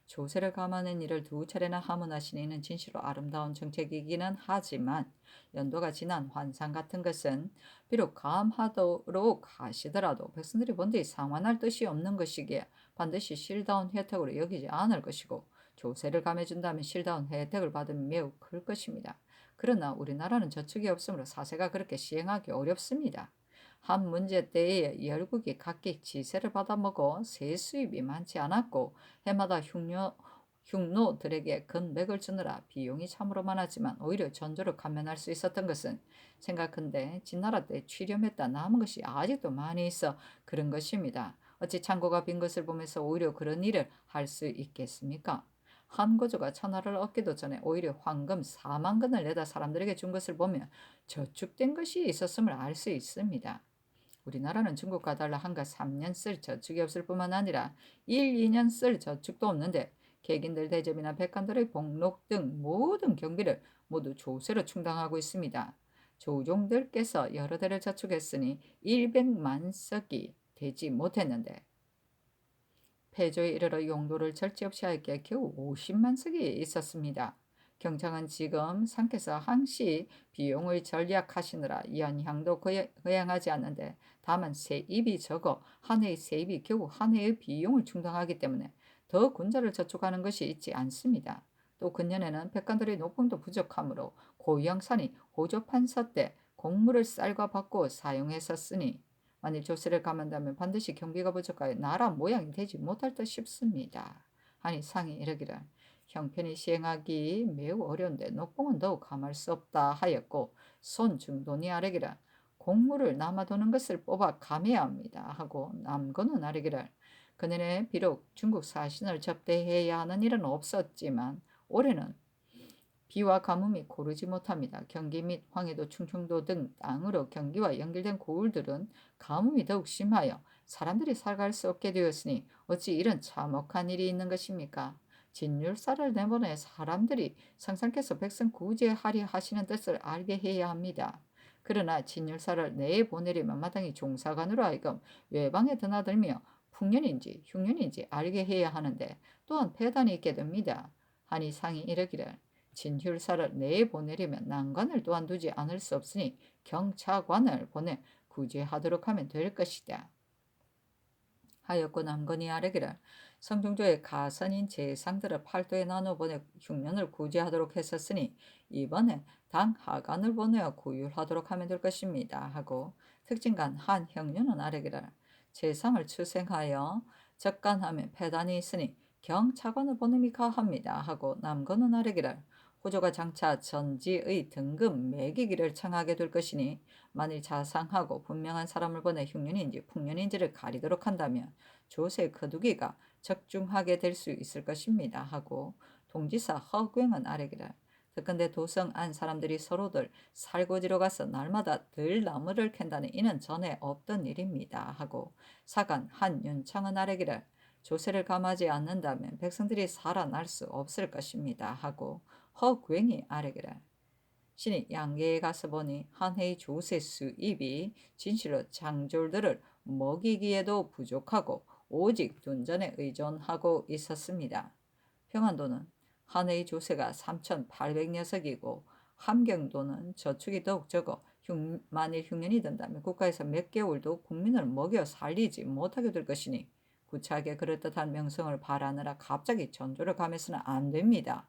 조세를 감하는 일을 2차례나 하문하신 이는 진실로 아름다운 정책이기는 하지만 연도가 지난 환상 같은 것은 비록 감하도록 하시더라도 백성들이 본디 상환할 뜻이 없는 것이기에 반드시 실다운 혜택으로 여기지 않을 것이고 조세를 감해준다면 실다운 혜택을 받으면 매우 클 것입니다. 그러나 우리나라는 저축이 없으므로 사세가 그렇게 시행하기 어렵습니다. 한 문제 때에 열국이 각기 지세를 받아먹어 세 수입이 많지 않았고 해마다 흉노들에게 근맥을 주느라 비용이 참으로 많았지만 오히려 전조를 감면할 수 있었던 것은 생각한데 진나라 때 취렴했다 남은 것이 아직도 많이 있어 그런 것입니다. 어찌 창고가 빈 것을 보면서 오히려 그런 일을 할 수 있겠습니까? 한고조가 천하를 얻기도 전에 오히려 황금 4만근을 내다 사람들에게 준 것을 보면 저축된 것이 있었음을 알 수 있습니다. 우리나라는 중국과 달라 한가 3년 쓸 저축이 없을 뿐만 아니라 1, 2년 쓸 저축도 없는데 객인들 대접이나 백관들의 복록 등 모든 경비를 모두 조세로 충당하고 있습니다. 조종들께서 여러 대를 저축했으니 100만 석이 되지 못했는데 폐조에 이르러 용도를 절제 없이 하였기에 겨우 50만 석이 있었습니다. 경창은 지금 상께서 항시 비용을 절약하시느라 연향도 거행하지 않는데 다만 세입이 적어 한 해의 세입이 겨우 한 해의 비용을 충당하기 때문에 더 군자를 저축하는 것이 있지 않습니다. 또 근년에는 백관들의 노금도 부족하므로 고영산이 호조 판서 때 곡물을 쌀과 바꿔 사용했었으니 만일 조세를 감한다면 반드시 경비가 부족하여 나라 모양이 되지 못할 듯 싶습니다. 하니 상이 이르기를 형편이 시행하기 매우 어려운데 녹봉은 더욱 감할 수 없다 하였고 손중돈이 아뢰기를 곡물을 남아도는 것을 뽑아 감해야 합니다 하고 남건은 아뢰기를 그년에 비록 중국 사신을 접대해야 하는 일은 없었지만 올해는 비와 가뭄이 고르지 못합니다. 경기 및 황해도, 충청도 등 땅으로 경기와 연결된 고을들은 가뭄이 더욱 심하여 사람들이 살아갈 수 없게 되었으니 어찌 이런 참혹한 일이 있는 것입니까? 진율사를 내보내 사람들이 성상께서 백성 구제하려 하시는 뜻을 알게 해야 합니다. 그러나 진율사를 내보내려면 마땅히 종사관으로 하여금 외방에 드나들며 풍년인지 흉년인지 알게 해야 하는데 또한 폐단이 있게 됩니다. 하니 상이 이르기를 진율사를 내보내려면 난관을 또한 두지 않을 수 없으니 경차관을 보내 구제하도록 하면 될 것이다. 하였고 남건이 아뢰기를 성종조의 가선인 재상들을 팔도에 나눠 보내 흉년을 구제하도록 했었으니 이번에 당 하관을 보내어 구휼하도록 하면 될 것입니다. 하고 특진간 한형류는 아뢰기를 재상을 추생하여 적간하면 폐단이 있으니 경차관을 보냄이 가합니다. 하고 남건은 아뢰기를 호조가 장차 전지의 등급 매기기를 청하게 될 것이니 만일 자상하고 분명한 사람을 보내 흉년인지 풍년인지를 가리도록 한다면 조세 거두기가 적중하게 될 수 있을 것입니다. 하고 동지사 허광은 아뢰기를 특근대 도성 안 사람들이 서로들 살고지로 가서 날마다 들나무를 캔다니 이는 전에 없던 일입니다. 하고 사간 한윤창은 아뢰기를 조세를 감하지 않는다면 백성들이 살아날 수 없을 것입니다. 하고 허광이 아뢰기를 신이 양계에 가서 보니 한해의 조세 수입이 진실로 장졸들을 먹이기에도 부족하고 오직 둔전에 의존하고 있었습니다. 평안도는 한해의 조세가 3,800녀석이고 함경도는 저축이 더욱 적어 만일 흉년이 든다면 국가에서 몇 개월도 국민을 먹여 살리지 못하게 될 것이니 구차하게 그럴듯한 명성을 바라느라 갑자기 전조를 감해서는 안 됩니다.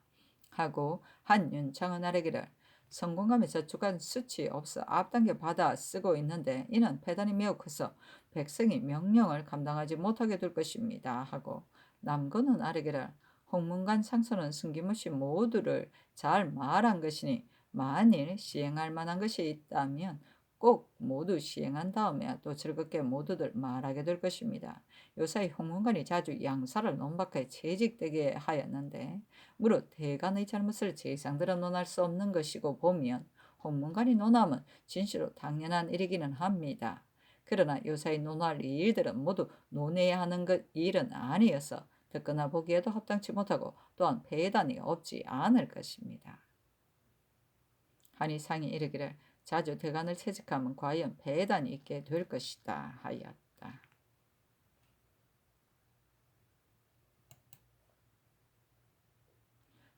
하고 한윤창은 아뢰기를 성공감에 저축한 수치 없어 앞당겨 받아 쓰고 있는데 이는 폐단이 매우 커서 백성이 명령을 감당하지 못하게 될 것입니다. 하고 남건은 아뢰기를 홍문관 상소는 숨김없이 모두를 잘 말한 것이니 만일 시행할 만한 것이 있다면 꼭 모두 시행한 다음에 또 즐겁게 모두들 말하게 될 것입니다. 요사이 홍문관이 자주 양사를 논박하여 채직되게 하였는데 무릇 대간의 잘못을 재상들은 논할 수 없는 것이고 보면 홍문관이 논함은 진실로 당연한 일이기는 합니다. 그러나 요사이 논할 일들은 모두 논해야 하는 일은 아니어서 듣거나 보기에도 합당치 못하고 또한 배단이 없지 않을 것입니다. 하니 상이 이르기를 자주 대간을 채직하면 과연 배단이 있게 될 것이다 하였다.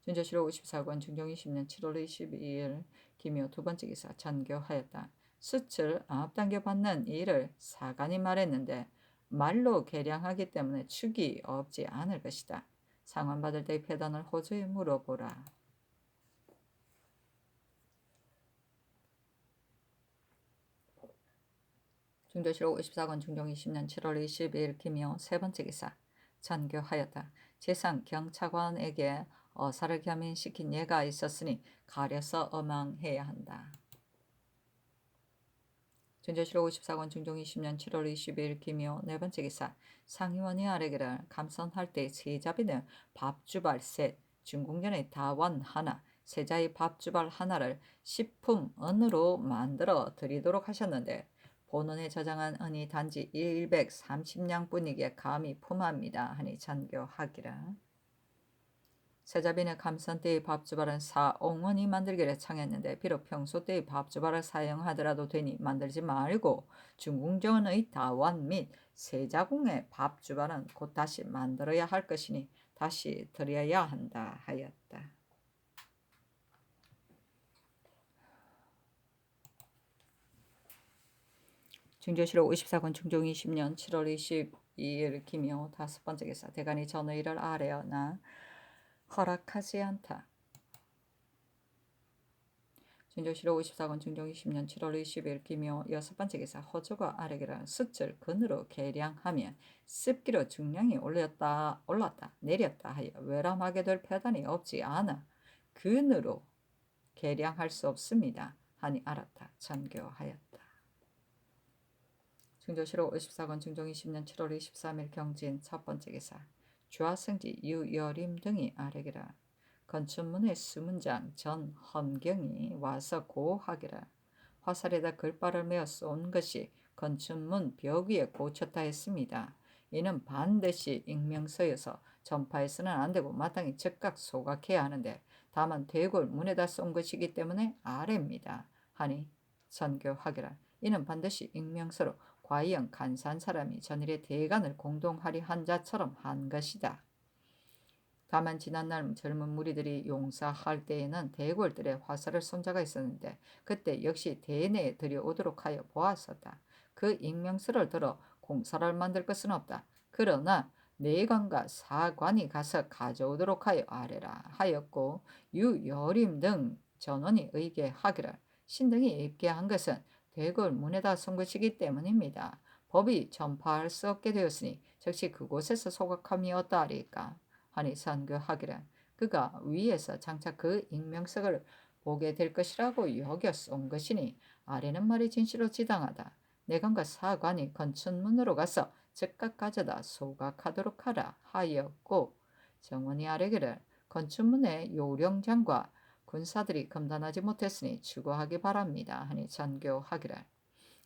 준조실록 54권 중종 20년 7월 22일 김효 두 번째 기사 전교하였다. 수출 압당겨 받는 일을 사간이 말했는데 말로 계량하기 때문에 축이 없지 않을 것이다. 상환받을 때의 폐단을 호주에 물어보라. 중조실록 54권 중종 20년 7월 22일 김효 세 번째 기사 전교하였다. 재상 경차관에게 어사를 겸인시킨 예가 있었으니 가려서 엄항해야 한다. 준조실록 54권 중종 20년 7월 22일 김효 네 번째 기사 상의원이 아뢰기를 감선할 때 세자비는 밥주발 셋, 중궁전의 다원 하나, 세자의 밥주발 하나를 식품 은으로 만들어 드리도록 하셨는데 본원에 저장한 은이 단지 130냥뿐이기에 감히 품합니다. 하니 전교하기라. 세자비는 감선 때의 밥주발은 사옹원이 만들기를 청했는데 비록 평소 때의 밥주발을 사용하더라도 되니 만들지 말고 중궁정원의 다원 및 세자궁의 밥주발은 곧 다시 만들어야 할 것이니 다시 드려야 한다 하였다. 중조실록 54권 중종 20년 7월 22일 김효 다섯 번째 기사 대간이 전의를 아뢰어나 허락하지 않다. 준조실록 54권 중종 20년 7월 20일 김효 여섯 번째 기사 허조가 아뢰기를 숫을 근으로 계량하면 습기로 중량이 올랐다 내렸다 하여 외람하게 될 폐단이 없지 않아 근으로 계량할 수 없습니다. 하니 알았다. 전교하였다. 중조실록 54권 중종 20년 7월 23일 경진 첫 번째 기사 주하승지 유여림 등이 아뢰기라 건축문의 수문장 전헌경이 와서 고하기를 화살에다 글발을 메어 쏜 것이 건축문 벽 위에 꽂혔다 했습니다. 이는 반드시 익명서여서 전파해서는 안 되고 마땅히 즉각 소각해야 하는데 다만 대궐 문에다 쏜 것이기 때문에 아래입니다. 하니 선교하기를 이는 반드시 익명서로 과연 간사한 사람이 전일의 대간을 공동하리 한 자처럼 한 것이다. 다만 지난날 젊은 무리들이 용사할 때에는 대궐들에 화살을 쏜 자가 있었는데 그때 역시 대내에 들여오도록 하여 보았었다. 그 익명서를 들어 공사를 만들 것은 없다. 그러나 내관과 사관이 가서 가져오도록 하여 아뢰라 하였고 유여림 등 전원이 의계하기를 신등이 입게 한 것은 대궐 문에다 쏜 것이기 때문입니다. 법이 전파할 수 없게 되었으니 즉시 그곳에서 소각함이었다리까 하니 선교하기를 그가 위에서 장차 그 익명석을 보게 될 것이라고 여겨 쏜 것이니 아래는 말이 진실로 지당하다. 내관과 사관이 건축문으로 가서 즉각 가져다 소각하도록 하라 하였고 정원이 아뢰기를 건축문의 요령장과 군사들이 검단하지 못했으니 추구하기 바랍니다. 하니 전교하기를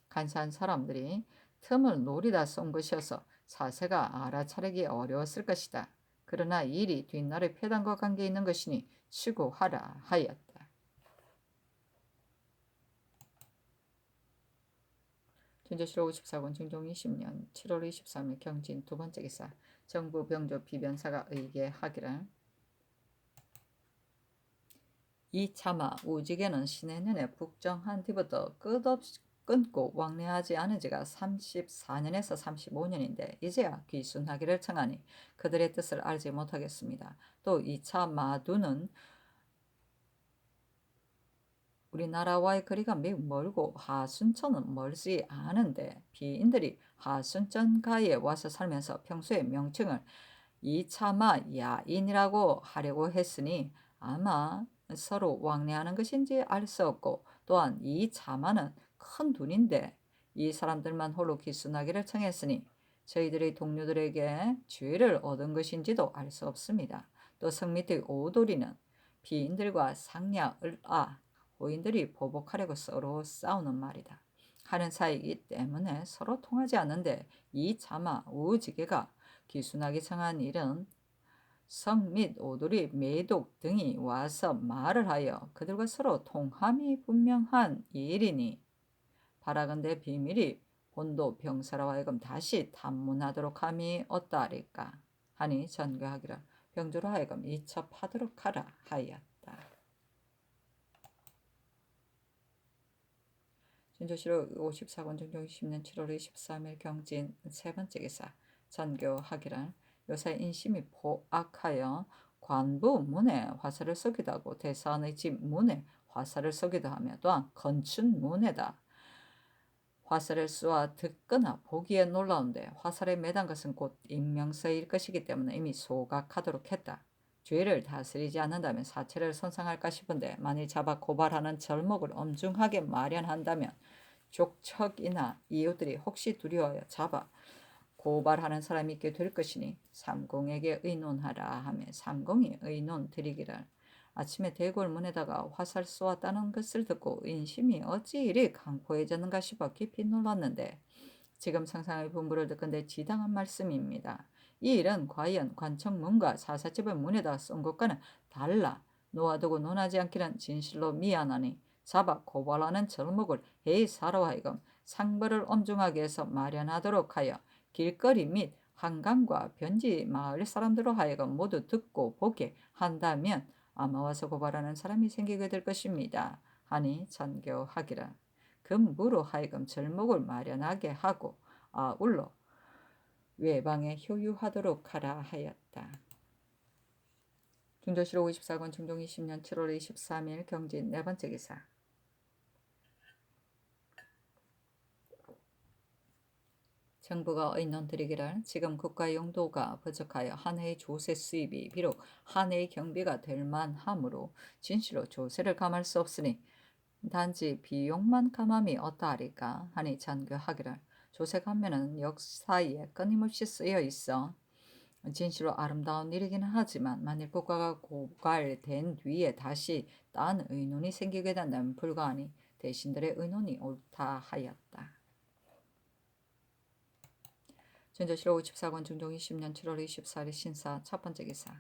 간사한 사람들이 틈을 노리다 쏜 것이어서 사세가 알아차리기 어려웠을 것이다. 그러나 이 일이 뒷날의 폐단과 관계 있는 것이니 추구하라 하였다. 준조실 54권 중종 20년 7월 23일 경진 두 번째 기사 정부 병조 비변사가 의계하기를 이 차마 우직에는 신해년에 북정한 뒤부터 끝없이 끊고 왕래하지 않은 지가 34년에서 35년인데 이제야 귀순하기를 청하니 그들의 뜻을 알지 못하겠습니다. 또 2차 마두는 우리나라와의 거리가 매우 멀고 하순천은 멀지 않은데 비인들이 하순천가에 와서 살면서 평소에 명칭을 이차마 야인이라고 하려고 했으니 아마 서로 왕래하는 것인지 알 수 없고 또한 이 차마는 큰 둘인데 이 사람들만 홀로 기순하기를 청했으니 저희들의 동료들에게 죄를 얻은 것인지도 알 수 없습니다. 또 성 밑의 오도리는 비인들과 상야을아 호인들이 보복하려고 서로 싸우는 말이다. 하는 사이이기 때문에 서로 통하지 않는데 이 차마 우지개가 기순하기 청한 일은 성 및 오도리 매독 등이 와서 말을 하여 그들과 서로 통함이 분명한 일이니 바라건대 비밀이 본도 병사로 하여금 다시 탐문하도록 함이 어떠하리까 하니 전교하기를 병조로 하여금 이첩하도록 하라 하였다. 준조실록 54권 중종 20년 7월 23일 경진 세 번째 기사 전교하기를 요새 인심이 포악하여 관부 문에 화살을 쏘기도 하고 대사원의 집 문에 화살을 쏘기도 하며 또한 건축 문에다 화살을 쏘아 듣거나 보기에 놀라운데 화살에 매단 것은 곧 익명서일 것이기 때문에 이미 소각하도록 했다. 죄를 다스리지 않는다면 사체를 손상할까 싶은데 만일 잡아 고발하는 절목을 엄중하게 마련한다면 족척이나 이웃들이 혹시 두려워하여 잡아 고발하는 사람이 있게 될 것이니 삼공에게 의논하라 하며 삼공이 의논 드리기를 아침에 대궐 문에다가 화살 쏘았다는 것을 듣고 인심이 어찌 이리 강포해졌는가 싶어 깊이 놀랐는데 지금 상상의 분부를 듣건대 지당한 말씀입니다. 이 일은 과연 관청문과 사사집의 문에다 쏜 것과는 달라 놓아두고 논하지 않기는 진실로 미안하니 잡아 고발하는 절목을 해사로 하여금 상벌을 엄중하게 해서 마련하도록 하여 길거리 및 한강과 변지 마을 사람들로 하여금 모두 듣고 보게 한다면 아마 와서 고발하는 사람이 생기게 될 것입니다. 하니 전교하기를 금무로 하여금 절목을 마련하게 하고 아울러 외방에 효유하도록 하라 하였다. 중조실록 54권 중종 20년 7월 23일 경진 네 번째 기사 정부가 의논 드리기를 지금 국가 용도가 부족하여 한 해의 조세 수입이 비록 한 해의 경비가 될 만하므로 진실로 조세를 감할 수 없으니 단지 비용만 감함이 어떠하리까 하니 전교하기를 조세 감면은 역사에 끊임없이 쓰여 있어 진실로 아름다운 일이기는 하지만 만일 국가가 고갈된 뒤에 다시 딴 의논이 생기게 된다면 불가하니 대신들의 의논이 옳다 하였다. 전조실록 54권 중종 20년 7월 24일 신사 첫 번째 기사.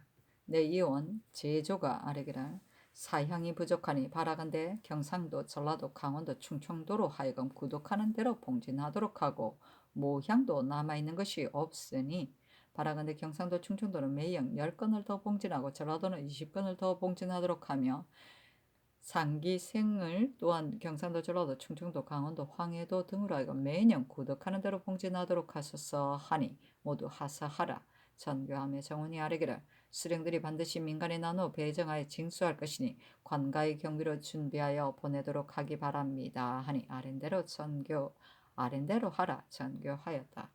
내 이원 제조가 아뢰기를 사향이 부족하니 바라건대 경상도 전라도 강원도 충청도로 하여금 구독하는 대로 봉진하도록 하고 모향도 남아있는 것이 없으니 바라건대 경상도 충청도는 매형 10건을 더 봉진하고 전라도는 20건을 더 봉진하도록 하며 상기생을 또한 경상도 전라도 충청도 강원도 황해도 등으로 하여금 매년 구독하는 대로 봉진하도록 하소서 하니 모두 하사하라. 전교하며 정원이 아뢰기를 수령들이 반드시 민간에 나누어 배정하여 징수할 것이니 관가의 경비로 준비하여 보내도록 하기 바랍니다 하니 아랜대로 하라. 전교하였다.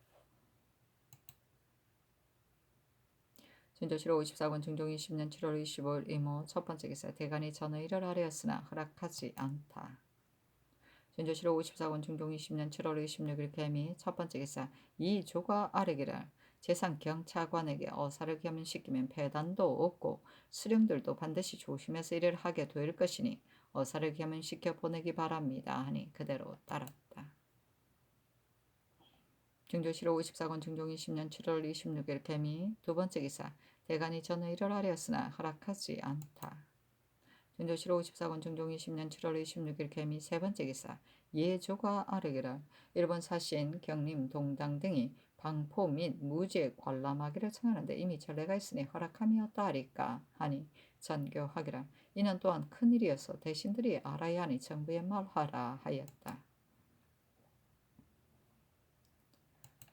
전조실록 54권 중종 20년 7월 25일 이모 첫 번째 기사. 대간이 전의를 아뢰었으나 허락하지 않다. 전조실록 54권 중종 20년 7월 26일 개미 첫 번째 기사. 이 조가 아뢰기를 재산 경차관에게 어사를 겸임시키면 폐단도 없고 수령들도 반드시 조심해서 일을 하게 될 것이니 어사를 겸임시켜 보내기 바랍니다 하니 그대로 따랐다. 중조실록 54권 중종 20년 7월 26일 개미 두 번째 기사. 대간이 전의를 아뢰었으나 허락하지 않다. 전조실록 54권 중종 20년 7월 26일 개미 세 번째 기사. 예조가 아뢰기를 일본 사신 경림 동당 등이 방포 및 무지에 관람하기를 청하는데 이미 전례가 있으니 허락함이었다 하리까 하니 전교하기를 이는 또한 큰일이어서 대신들이 알아야 하니 정부에 말하라 하였다.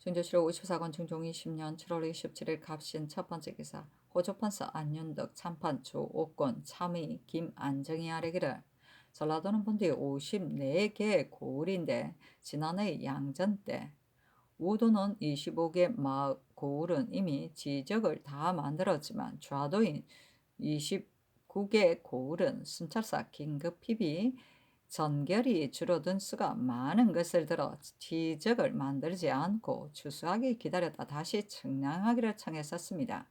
중조실록 54권 중종 20년 7월 27일 갑신 첫 번째 기사. 호조판서 안윤덕 참판초 옥권 참의 김안정이 아뢰기를 전라도는 본디 54개 고을인데 지난해 양전 때 우도는 25개 고을은 이미 지적을 다 만들었지만 좌도인 29개 고을은 순찰사 긴급 피비 전결이 줄어든 수가 많은 것을 들어 지적을 만들지 않고 추수하기 기다렸다 다시 측량하기를 청했었습니다.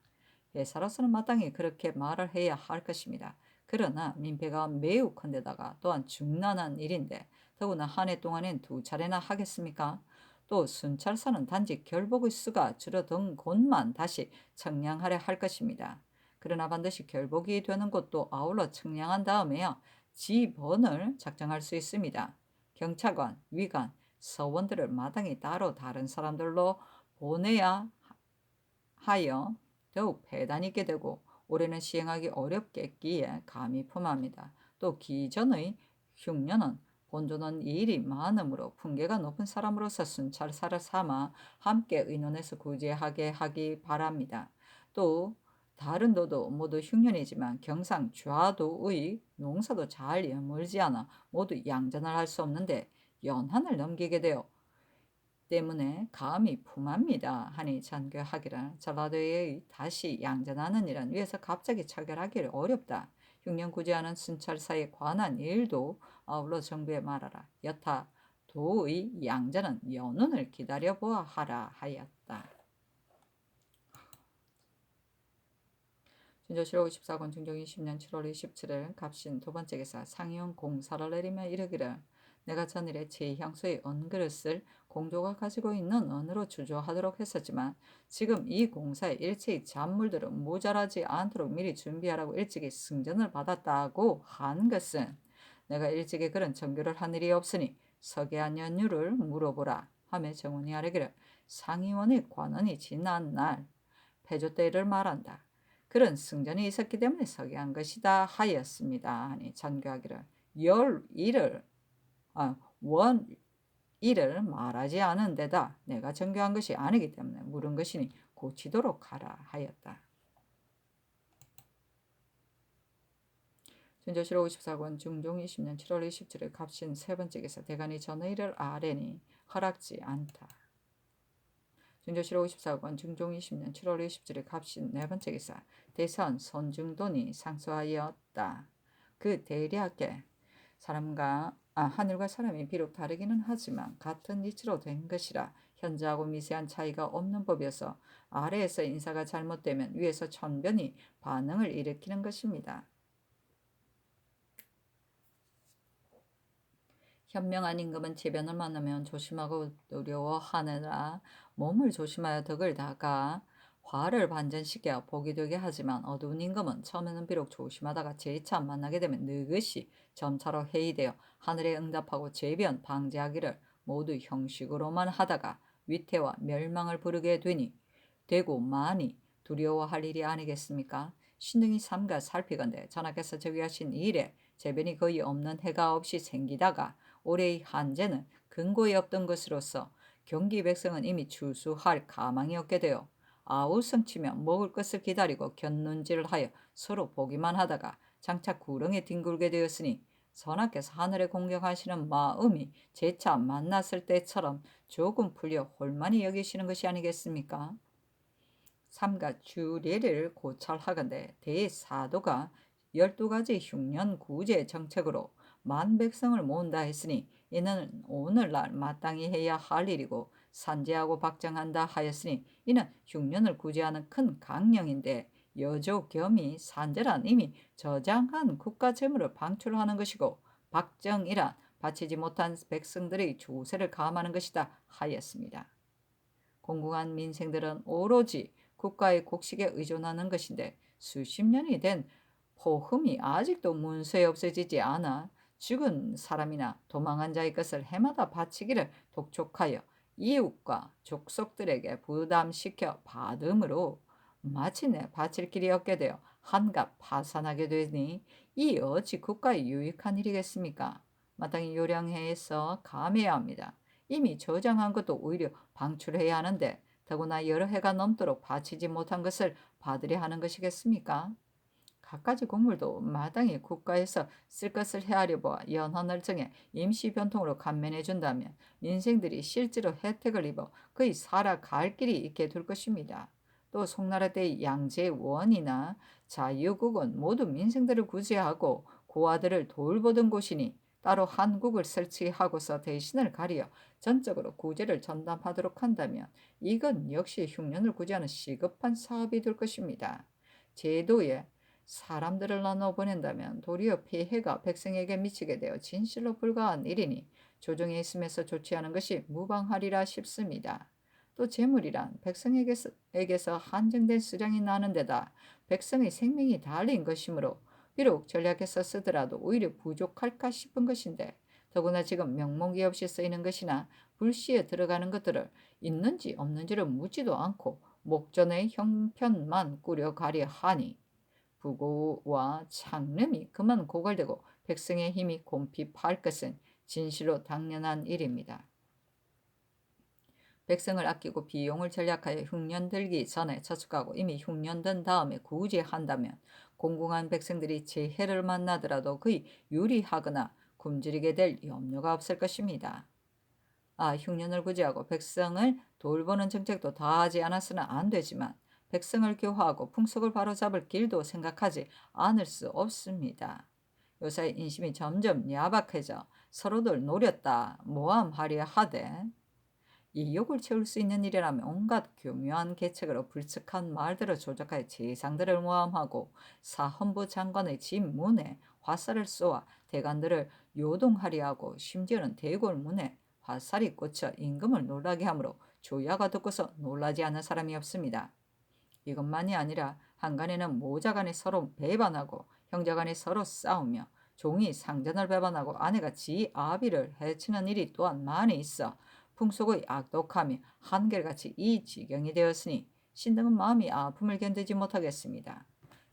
회사로서는 마땅히 그렇게 말을 해야 할 것입니다. 그러나 민폐가 매우 큰데다가 또한 중난한 일인데 더구나 한 해 동안엔 2차례나 하겠습니까? 또 순찰사는 단지 결복의 수가 줄어든 곳만 다시 측량하려 할 것입니다. 그러나 반드시 결복이 되는 곳도 아울러 측량한 다음에야 지번을 작정할 수 있습니다. 경차관, 위관, 서원들을 마땅히 따로 다른 사람들로 보내야 하여 더욱 폐단이 있게 되고 올해는 시행하기 어렵겠기에 감히 품합니다. 또 기존의 흉년은 본조는 일이 많으므로 품계가 높은 사람으로서 순찰사를 삼아 함께 의논해서 구제하게 하기 바랍니다. 또 다른 도도 모두 흉년이지만 경상 좌도의 농사도 잘 여물지 않아 모두 양전을 할 수 없는데 연한을 넘기게 되어 때문에 감히 품합니다 하니 전교하기를 전라도의 다시 양전하는 일은 위에서 갑자기 처결하기를 어렵다. 흉년 구제하는 순찰사에 관한 일도 아울러 정부에 말하라. 여타 도의 양전은 연운을 기다려보아 하라 하였다. 준조실록 54권 중종 20년 7월 27일 갑신 두 번째 기사. 상이온 공사를 내리며 이르기를 내가 전일에 제 향수의 언그릇을 공조가 가지고 있는 언으로 주조하도록 했었지만 지금 이 공사에 일체의 잔물들은 모자라지 않도록 미리 준비하라고 일찍이 승전을 받았다고 한 것은 내가 일찍이 그런 정교를 한 일이 없으니 서계한 연유를 물어보라 하며 정원이 아뢰기를 상의원의 관원이 지난 날 폐조 때를 말한다. 그런 승전이 있었기 때문에 서계한 것이다 하였습니다 하니 전교하기를 원 일을 말하지 않은 데다 내가 정교한 것이 아니기 때문에 물은 것이니 고치도록 하라 하였다. 준조실록 54권 중종 20년 7월 27일 갑신 세 번째 기사. 대간이 전의를 아뢰니 허락지 않다. 준조실록 54권 중종 20년 7월 27일 갑신 네 번째 기사. 대선 손중돈이 상소하였다. 그 대략의 사람과 하늘과 사람이 비록 다르기는 하지만 같은 이치로 된 것이라 현저하고 미세한 차이가 없는 법이어서 아래에서 인사가 잘못되면 위에서 천변이 반응을 일으키는 것입니다. 현명한 임금은 제변을 만나면 조심하고 두려워하느라 몸을 조심하여 덕을 다가 화를 반전시켜 복이 되게 하지만 어두운 임금은 처음에는 비록 조심하다가 재차 만나게 되면 느긋이 점차로 회의되어 하늘에 응답하고 재변 방지하기를 모두 형식으로만 하다가 위태와 멸망을 부르게 되고 많이 두려워할 일이 아니겠습니까? 신등이 삼가 살피건대 전하께서 저기하신 일에 재변이 거의 없는 해가 없이 생기다가 올해의 한재는 근거에 없던 것으로서 경기 백성은 이미 추수할 가망이 없게 되어 아우성치며 먹을 것을 기다리고 곁눈질을 하여 서로 보기만 하다가 장차 구렁에 뒹굴게 되었으니 선하께서 하늘에 공경하시는 마음이 재차 만났을 때처럼 조금 풀려 홀만히 여기시는 것이 아니겠습니까? 삼가 주례를 고찰하건대 대사도가 12가지 흉년 구제 정책으로 만 백성을 모은다 했으니 이는 오늘날 마땅히 해야 할 일이고 산재하고 박정한다 하였으니 이는 흉년을 구제하는 큰 강령인데 여조 겸이 산재란 이미 저장한 국가 재물을 방출하는 것이고 박정이란 바치지 못한 백성들의 조세를 감하는 것이다 하였습니다. 공공한 민생들은 오로지 국가의 곡식에 의존하는 것인데 수십 년이 된 포흠이 아직도 문서에 없어지지 않아 죽은 사람이나 도망한 자의 것을 해마다 바치기를 독촉하여 이웃과 족속들에게 부담시켜 받음으로 마침내 바칠 길이 없게 되어 한갑 파산하게 되니 이 어찌 국가에 유익한 일이겠습니까? 마땅히 요량해서 감해야 합니다. 이미 저장한 것도 오히려 방출해야 하는데 더구나 여러 해가 넘도록 바치지 못한 것을 받으려 하는 것이겠습니까? 갖가지 곡물도 마땅히 국가에서 쓸 것을 헤아려 보아 연헌을 정해 임시 변통으로 감면해 준다면 민생들이 실제로 혜택을 입어 거의 살아갈 길이 있게 될 것입니다. 또 송나라 때의 양제원이나 자유국은 모두 민생들을 구제하고 고아들을 돌보던 곳이니 따로 한국을 설치하고서 대신을 가리어 전적으로 구제를 전담하도록 한다면 이건 역시 흉년을 구제하는 시급한 사업이 될 것입니다. 제도에 사람들을 나눠 보낸다면 도리어 폐해가 백성에게 미치게 되어 진실로 불가한 일이니 조정에 있음에서 조치하는 것이 무방하리라 싶습니다. 또 재물이란 백성에게서 한정된 수량이 나는 데다 백성의 생명이 달린 것이므로 비록 전략해서 쓰더라도 오히려 부족할까 싶은 것인데 더구나 지금 명목이 없이 쓰이는 것이나 불시에 들어가는 것들을 있는지 없는지를 묻지도 않고 목전의 형편만 꾸려가려 하니 부고와 창름이 그만 고갈되고 백성의 힘이 곰핍할 것은 진실로 당연한 일입니다. 백성을 아끼고 비용을 절약하여 흉년 들기 전에 저축하고 이미 흉년 든 다음에 구제한다면 공공한 백성들이 재해를 만나더라도 거의 유리하거나 굶주리게 될 염려가 없을 것입니다. 흉년을 구제하고 백성을 돌보는 정책도 다하지 않아서는 안 되지만 백성을 교화하고 풍속을 바로잡을 길도 생각하지 않을 수 없습니다. 요새 인심이 점점 야박해져 서로들 노렸다 모함하려 하되 이 욕을 채울 수 있는 일이라면 온갖 교묘한 계책으로 불측한 말들을 조작하여 재상들을 모함하고 사헌부 장관의 집 문에 화살을 쏘아 대관들을 요동하려 하고 심지어는 대궐문에 화살이 꽂혀 임금을 놀라게 하므로 조야가 듣고서 놀라지 않는 사람이 없습니다. 이것만이 아니라 한간에는 모자간에 서로 배반하고 형제간에 서로 싸우며 종이 상전을 배반하고 아내가 지 아비를 해치는 일이 또한 많이 있어 풍속의 악독함이 한결같이 이 지경이 되었으니 신등은 마음이 아픔을 견디지 못하겠습니다.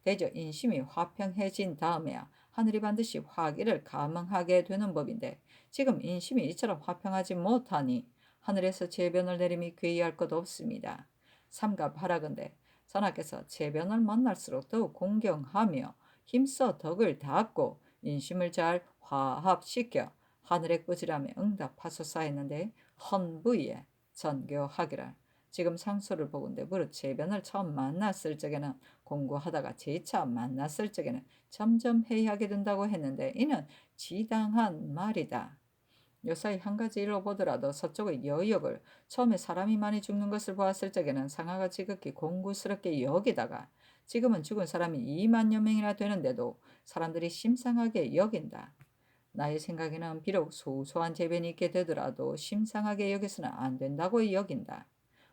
대저 인심이 화평해진 다음에야 하늘이 반드시 화기를 감응하게 되는 법인데 지금 인심이 이처럼 화평하지 못하니 하늘에서 재변을 내림이 괴이할 것 없습니다. 삼가 바라건대 전하께서 재변을 만날수록 더욱 공경하며 힘써 덕을 닦고 인심을 잘 화합시켜 하늘의 꾸지람에 응답하소서 했는데 헌부에 전교하기를 지금 상소를 보건대 무릇 재변을 처음 만났을 적에는 공고하다가 재차 만났을 적에는 점점 회의하게 된다고 했는데 이는 지당한 말이다. 요사이 한 가지 일로 보더라도 서쪽의 여역을 처음에 사람이 많이 죽는 것을 보았을 적에는 상하가 지극히 공구스럽게 여기다가 지금은 죽은 사람이 2만여 명이나 되는데도 사람들이 심상하게 여긴다. 나의 생각에는 비록 소소한 재변이 있게 되더라도 심상하게 여겨서는 안 된다고 여긴다.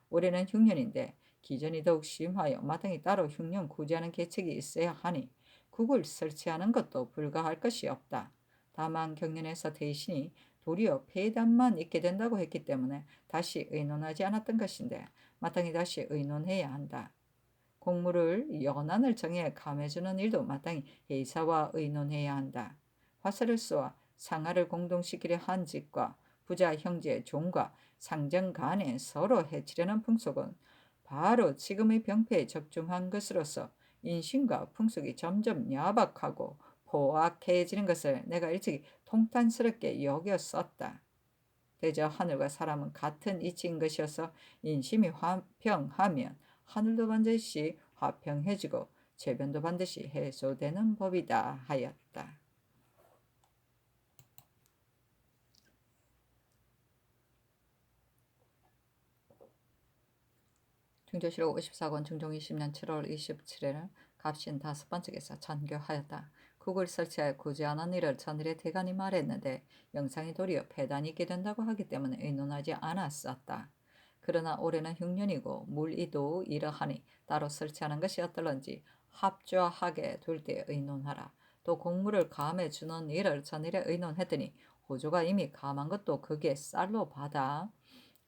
올해는 흉년인데 기전이 더욱 심하여 마땅히 따로 흉년 구제하는 계책이 있어야 하니 국을 설치하는 것도 불가할 것이 없다. 다만 경년에서 대신이 도리어 폐단만 있게 된다고 했기 때문에 다시 의논하지 않았던 것인데 마땅히 다시 의논해야 한다. 공무를 연한을 정해 감해주는 일도 마땅히 회사와 의논해야 한다. 화살을 쏘아 상하를 공동시키려 한 집과 부자 형제 종과 상정 간에 서로 해치려는 풍속은 바로 지금의 병폐에 적중한 것으로서 인심과 풍속이 점점 야박하고 포악해지는 것을 내가 일찍이 통탄스럽게 여겼었다. 대저 하늘과 사람은 같은 이치인 것이어서 인심이 화평하면 하늘도 반드시 화평해지고 재변도 반드시 해소되는 법이다 하였다. 중조실록 54권 중종 20년 7월 27일 갑신 5번째 기사 전교하였다. 국을 설치하여 구제하는 일을 전일에 대간이 말했는데 영상이 도리어 폐단이 있게 된다고 하기 때문에 의논하지 않았었다. 그러나 올해는 흉년이고 물이도 이러하니 따로 설치하는 것이 어떨런지 합조하게 둘 때 의논하라. 또 공무를 감해 주는 일을 전일에 의논했더니 호조가 이미 감한 것도 그게 쌀로 받아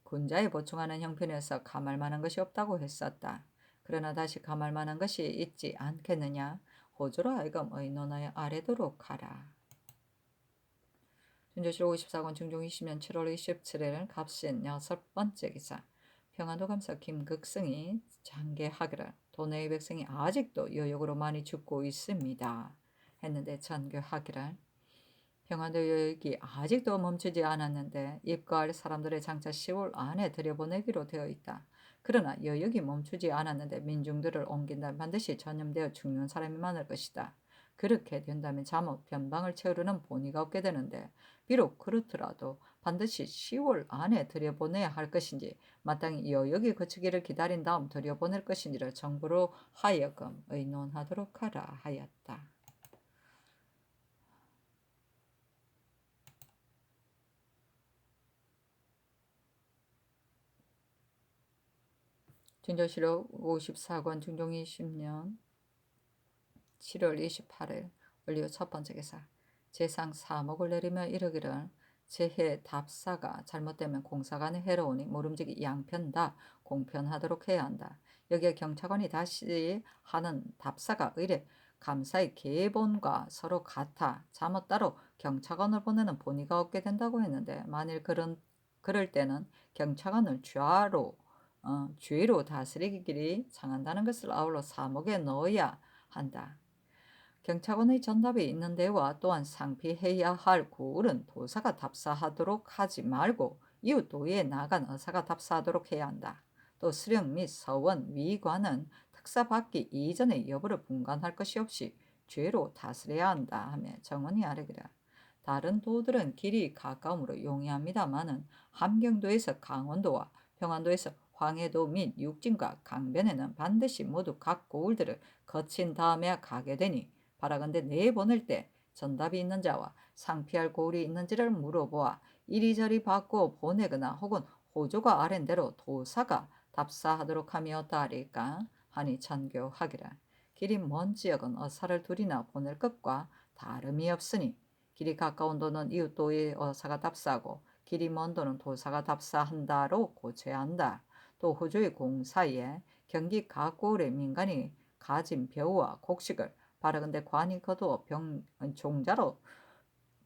군자에 보충하는 형편에서 감할 만한 것이 없다고 했었다. 그러나 다시 감할 만한 것이 있지 않겠느냐? 호조로 하여금 의논하여 아래도록 하라. 준조실 54권 중종 20년 7월 27일 갑신 6번째 기사 평안도 감사 김극승이 장계하기를 도내의 백성이 아직도 여역으로 많이 죽고 있습니다. 했는데 전교하기를 평안도 여역이 아직도 멈추지 않았는데 입거할 사람들의 장차 10월 안에 들여보내기로 되어 있다. 그러나 여역이 멈추지 않았는데 민중들을 옮긴다면 반드시 전염되어 죽는 사람이 많을 것이다. 그렇게 된다면 잠옷 변방을 채우려는 본의가 없게 되는데 비록 그렇더라도 반드시 10월 안에 들여보내야 할 것인지 마땅히 여역이 그치기를 기다린 다음 들여보낼 것인지를 정부로 하여금 의논하도록 하라 하였다. 준조실록 54권 중종 20년 7월 28일 원리오 첫 번째 기사 제상 3억을 내리며 이르기를 제해 답사가 잘못되면 공사관에 해로우니 모름지기 양편 다 공편하도록 해야 한다. 여기에 경찰관이 다시 하는 답사가 의뢰 감사의 계본과 서로 같아 잘못 따로 경찰관을 보내는 본의가 없게 된다고 했는데 만일 그럴 때는 경찰관을 죄로 다스리기 상한다는 것을 아울러 사목에 넣어야 한다. 경찰관의 전답이 있는 데와 또한 상피해야 할 고을은 도사가 답사하도록 하지 말고 이웃 도에 나간 의사가 답사하도록 해야 한다. 또 수령 및 서원, 위관은 특사 받기 이전에 여부를 분간할 것이 없이 죄로 다스려야 한다 하며 정원이 아뢰기라. 다른 도들은 길이 가까움으로 용이합니다마는 함경도에서 강원도와 평안도에서 황해도 및 육진과 강변에는 반드시 모두 각 고을들을 거친 다음에 가게 되니 바라건대 내보낼 때 전답이 있는 자와 상피할 고을이 있는지를 물어보아 이리저리 받고 보내거나 혹은 호조가 아랜 대로 도사가 답사하도록 하며 어떠하리까 하니 전교하기라. 길이 먼 지역은 어사를 둘이나 보낼 것과 다름이 없으니 길이 가까운 도는 이웃 도의 어사가 답사하고 길이 먼 도는 도사가 답사한다로 고쳐야 한다. 또 호조의 공사에 경기 각 고을의 민간이 가진 벼와 곡식을 바라건대 관이 거두어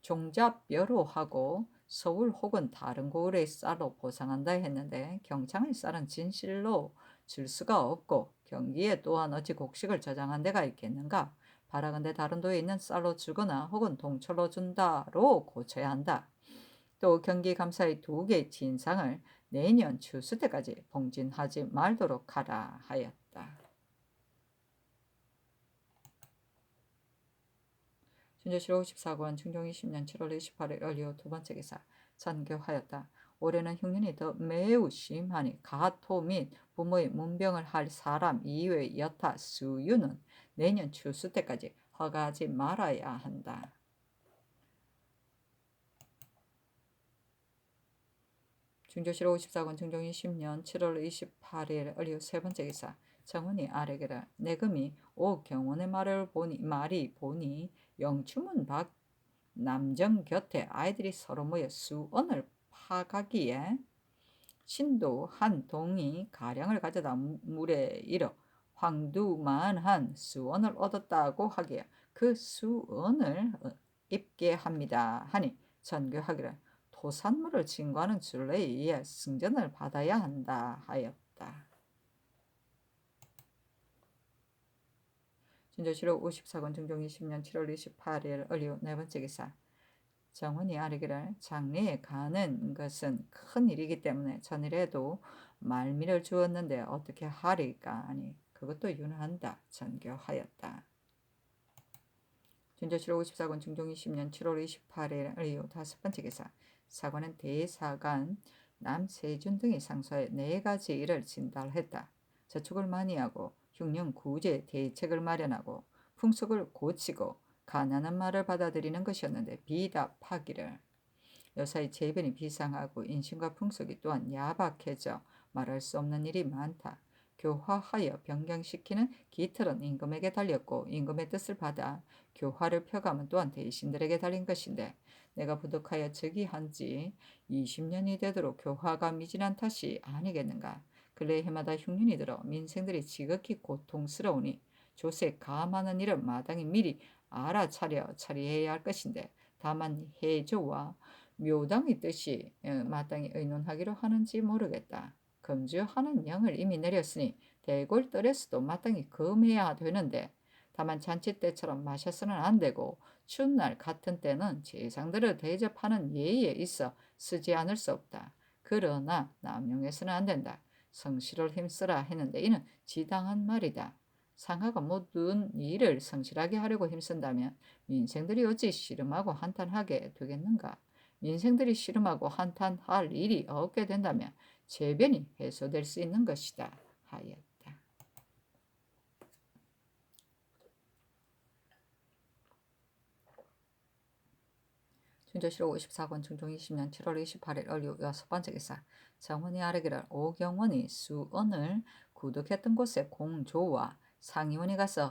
종자뼈로 하고 서울 혹은 다른 고을의 쌀로 보상한다 했는데 경창의 쌀은 진실로 줄 수가 없고 경기에 또한 어찌 곡식을 저장한 데가 있겠는가? 바라건대 다른 도에 있는 쌀로 주거나 혹은 동철로 준다로 고쳐야 한다. 또 경기감사의 2개의 진상을 내년 추수 때까지 봉진하지 말도록 하라 하였다. 준조실 54권 중종 20년 7월 28일 얼리오 2번째 기사 전교하였다. 올해는 흉년이 더 매우 심하니 가토 및 부모의 문병을 할 사람 이외의 여타 수유는 내년 추수 때까지 허가하지 말아야 한다. 중조실 54권 증종 20년 7월 28일 을류 세 번째 기사 정원이 아래게라 내금이 오 경원의 말이 보니 영추문 밖 남정 곁에 아이들이 서로 모여 수원을 파가기에 신도 한 동이 가량을 가져다 물에 일어 황두만한 수원을 얻었다고 하기에 그 수원을 입게 합니다 하니 전교하기를 토산물을 증거하는 줄에 의해 승전을 받아야 한다 하였다. 진조실록 54권 증종 20년 7월 28일 을류 네 번째 기사 정원이 아뢰기를 장례에 가는 것은 큰 일이기 때문에 전일에도 말미를 주었는데 어떻게 하리까 하니 그것도 윤한다 전교하였다. 준조실 54권 중종 20년 7월 28일 을류 다섯 번째 기사 사관은 대사관 남세준 등이 상소해 네 가지 일을 진달했다. 저축을 많이 하고 흉년 구제 대책을 마련하고 풍속을 고치고 가난한 말을 받아들이는 것이었는데 비답하기를 여사의 재변이 비상하고 인심과 풍속이 또한 야박해져 말할 수 없는 일이 많다. 교화하여 변경시키는 기틀은 임금에게 달렸고 임금의 뜻을 받아 교화를 펴가면 또한 대신들에게 달린 것인데 내가 부득하여 즉위한 지 20년이 되도록 교화가 미진한 탓이 아니겠는가. 근래 해마다 흉년이 들어 민생들이 지극히 고통스러우니 조세 감하는 일은 마땅히 미리 알아차려 처리해야 할 것인데 다만 해조와 묘당의 뜻이 마땅히 의논하기로 하는지 모르겠다. 금주하는 영을 이미 내렸으니 대골떨에서도 마땅히 금해야 되는데 다만 잔치 때처럼 마셔서는 안 되고 추운 날 같은 때는 제상들을 대접하는 예의에 있어 쓰지 않을 수 없다. 그러나 남용해서는 안 된다. 성실을 힘쓰라 했는데 이는 지당한 말이다. 상하가 모든 일을 성실하게 하려고 힘쓴다면 민생들이 어찌 씨름하고 한탄하게 되겠는가? 민생들이 씨름하고 한탄할 일이 없게 된다면 재변이 해소될 수 있는 것이다 하였다. 준조실 54권 중종 20년 7월 28일 을류 여섯 번째 기사 정원이 아뢰기를 오경원이 수언을 구득했던 곳에 공조와 상의원이 가서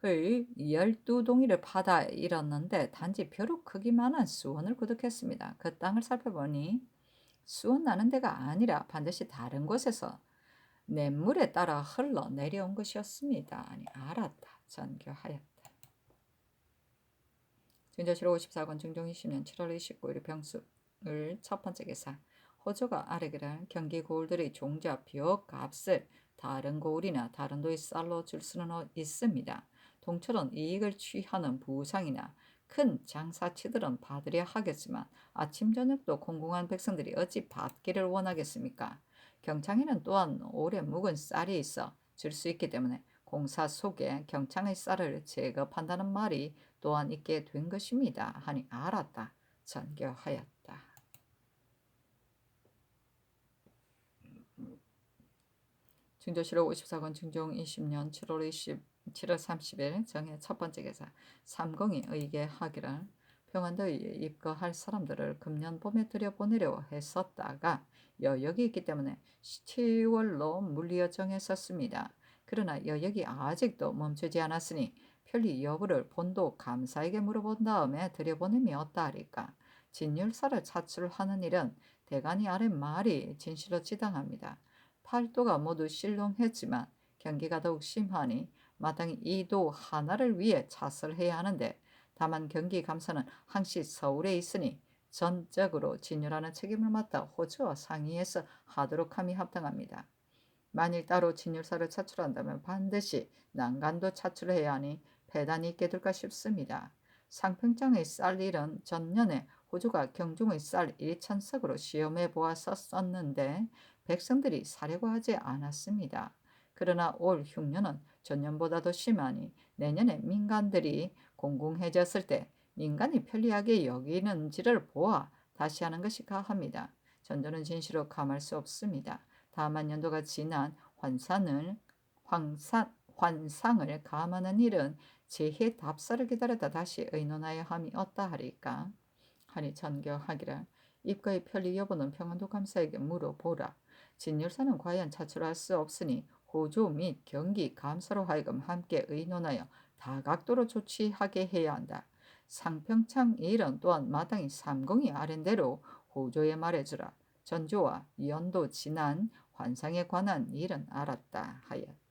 흙을 12동이를 받아 잃었는데 단지 벼룩 크기만한 수원을 구득했습니다. 그 땅을 살펴보니 수원 나는 데가 아니라 반드시 다른 곳에서 냇물에 따라 흘러 내려온 것이었습니다. 아니 알았다. 전교하였다. 준조실 54권 증종 20년 7월 29일 병수을 첫 번째 기사 호조가 아뢰기를 경기 고을들의 종자 벼 값을 다른 고을이나 다른 도의 쌀로 줄 수는 있습니다. 동철은 이익을 취하는 부상이나 큰 장사치들은 받으려 하겠지만 아침 저녁도 공공한 백성들이 어찌 받기를 원하겠습니까? 경창에는 또한 오래 묵은 쌀이 있어 줄 수 있기 때문에 공사 속에 경창의 쌀을 제거한다는 말이 또한 있게 된 것입니다. 하니 알았다. 전교하였다. 중조실록 54권 중종 20년 7월 30일 정해 첫 번째 기사 삼공이 의계하기를 평안도에 입거할 사람들을 금년 봄에 들여보내려 했었다가 여역이 있기 때문에 10월로 물리어 정했었습니다. 그러나 여역이 아직도 멈추지 않았으니 편리 여부를 본도 감사에게 물어본 다음에 들여보냄이 어떠하리까. 진율사를 차출하는 일은 대간이 아래 말이 진실로 지당합니다. 팔도가 모두 실롱했지만 경기가 더욱 심하니 마땅히 이 도 하나를 위해 차설해야 하는데 다만 경기감사는 항시 서울에 있으니 전적으로 진율하는 책임을 맡아 호주와 상의해서 하도록 함이 합당합니다. 만일 따로 진율사를 차출한다면 반드시 난간도 차출해야 하니 배단이 있게 될까 싶습니다. 상평장의 쌀 일은 전년에 호주가 경중의 쌀 1천석으로 시험해 보았었는데 백성들이 사려고 하지 않았습니다. 그러나 올 흉년은 전년보다도 심하니 내년에 민간들이 공공해졌을 때 민간이 편리하게 여기는지를 보아 다시 하는 것이 가합니다. 전조는 진실로 감할 수 없습니다. 다만 연도가 지난 환상을 감하는 일은 제해 답사를 기다렸다 다시 의논하여 함이 어떠 하리까. 하니 전교하기를 입가의 편리 여부는 평안도 감사에게 물어보라. 진율사는 과연 차출할 수 없으니 호조 및 경기 감사로 하여금 함께 의논하여 다각도로 조치하게 해야 한다. 상평창 일은 또한 마땅히 삼공이 아랜대로 호조에 말해주라. 전조와 연도 지난 환상에 관한 일은 알았다 하였다.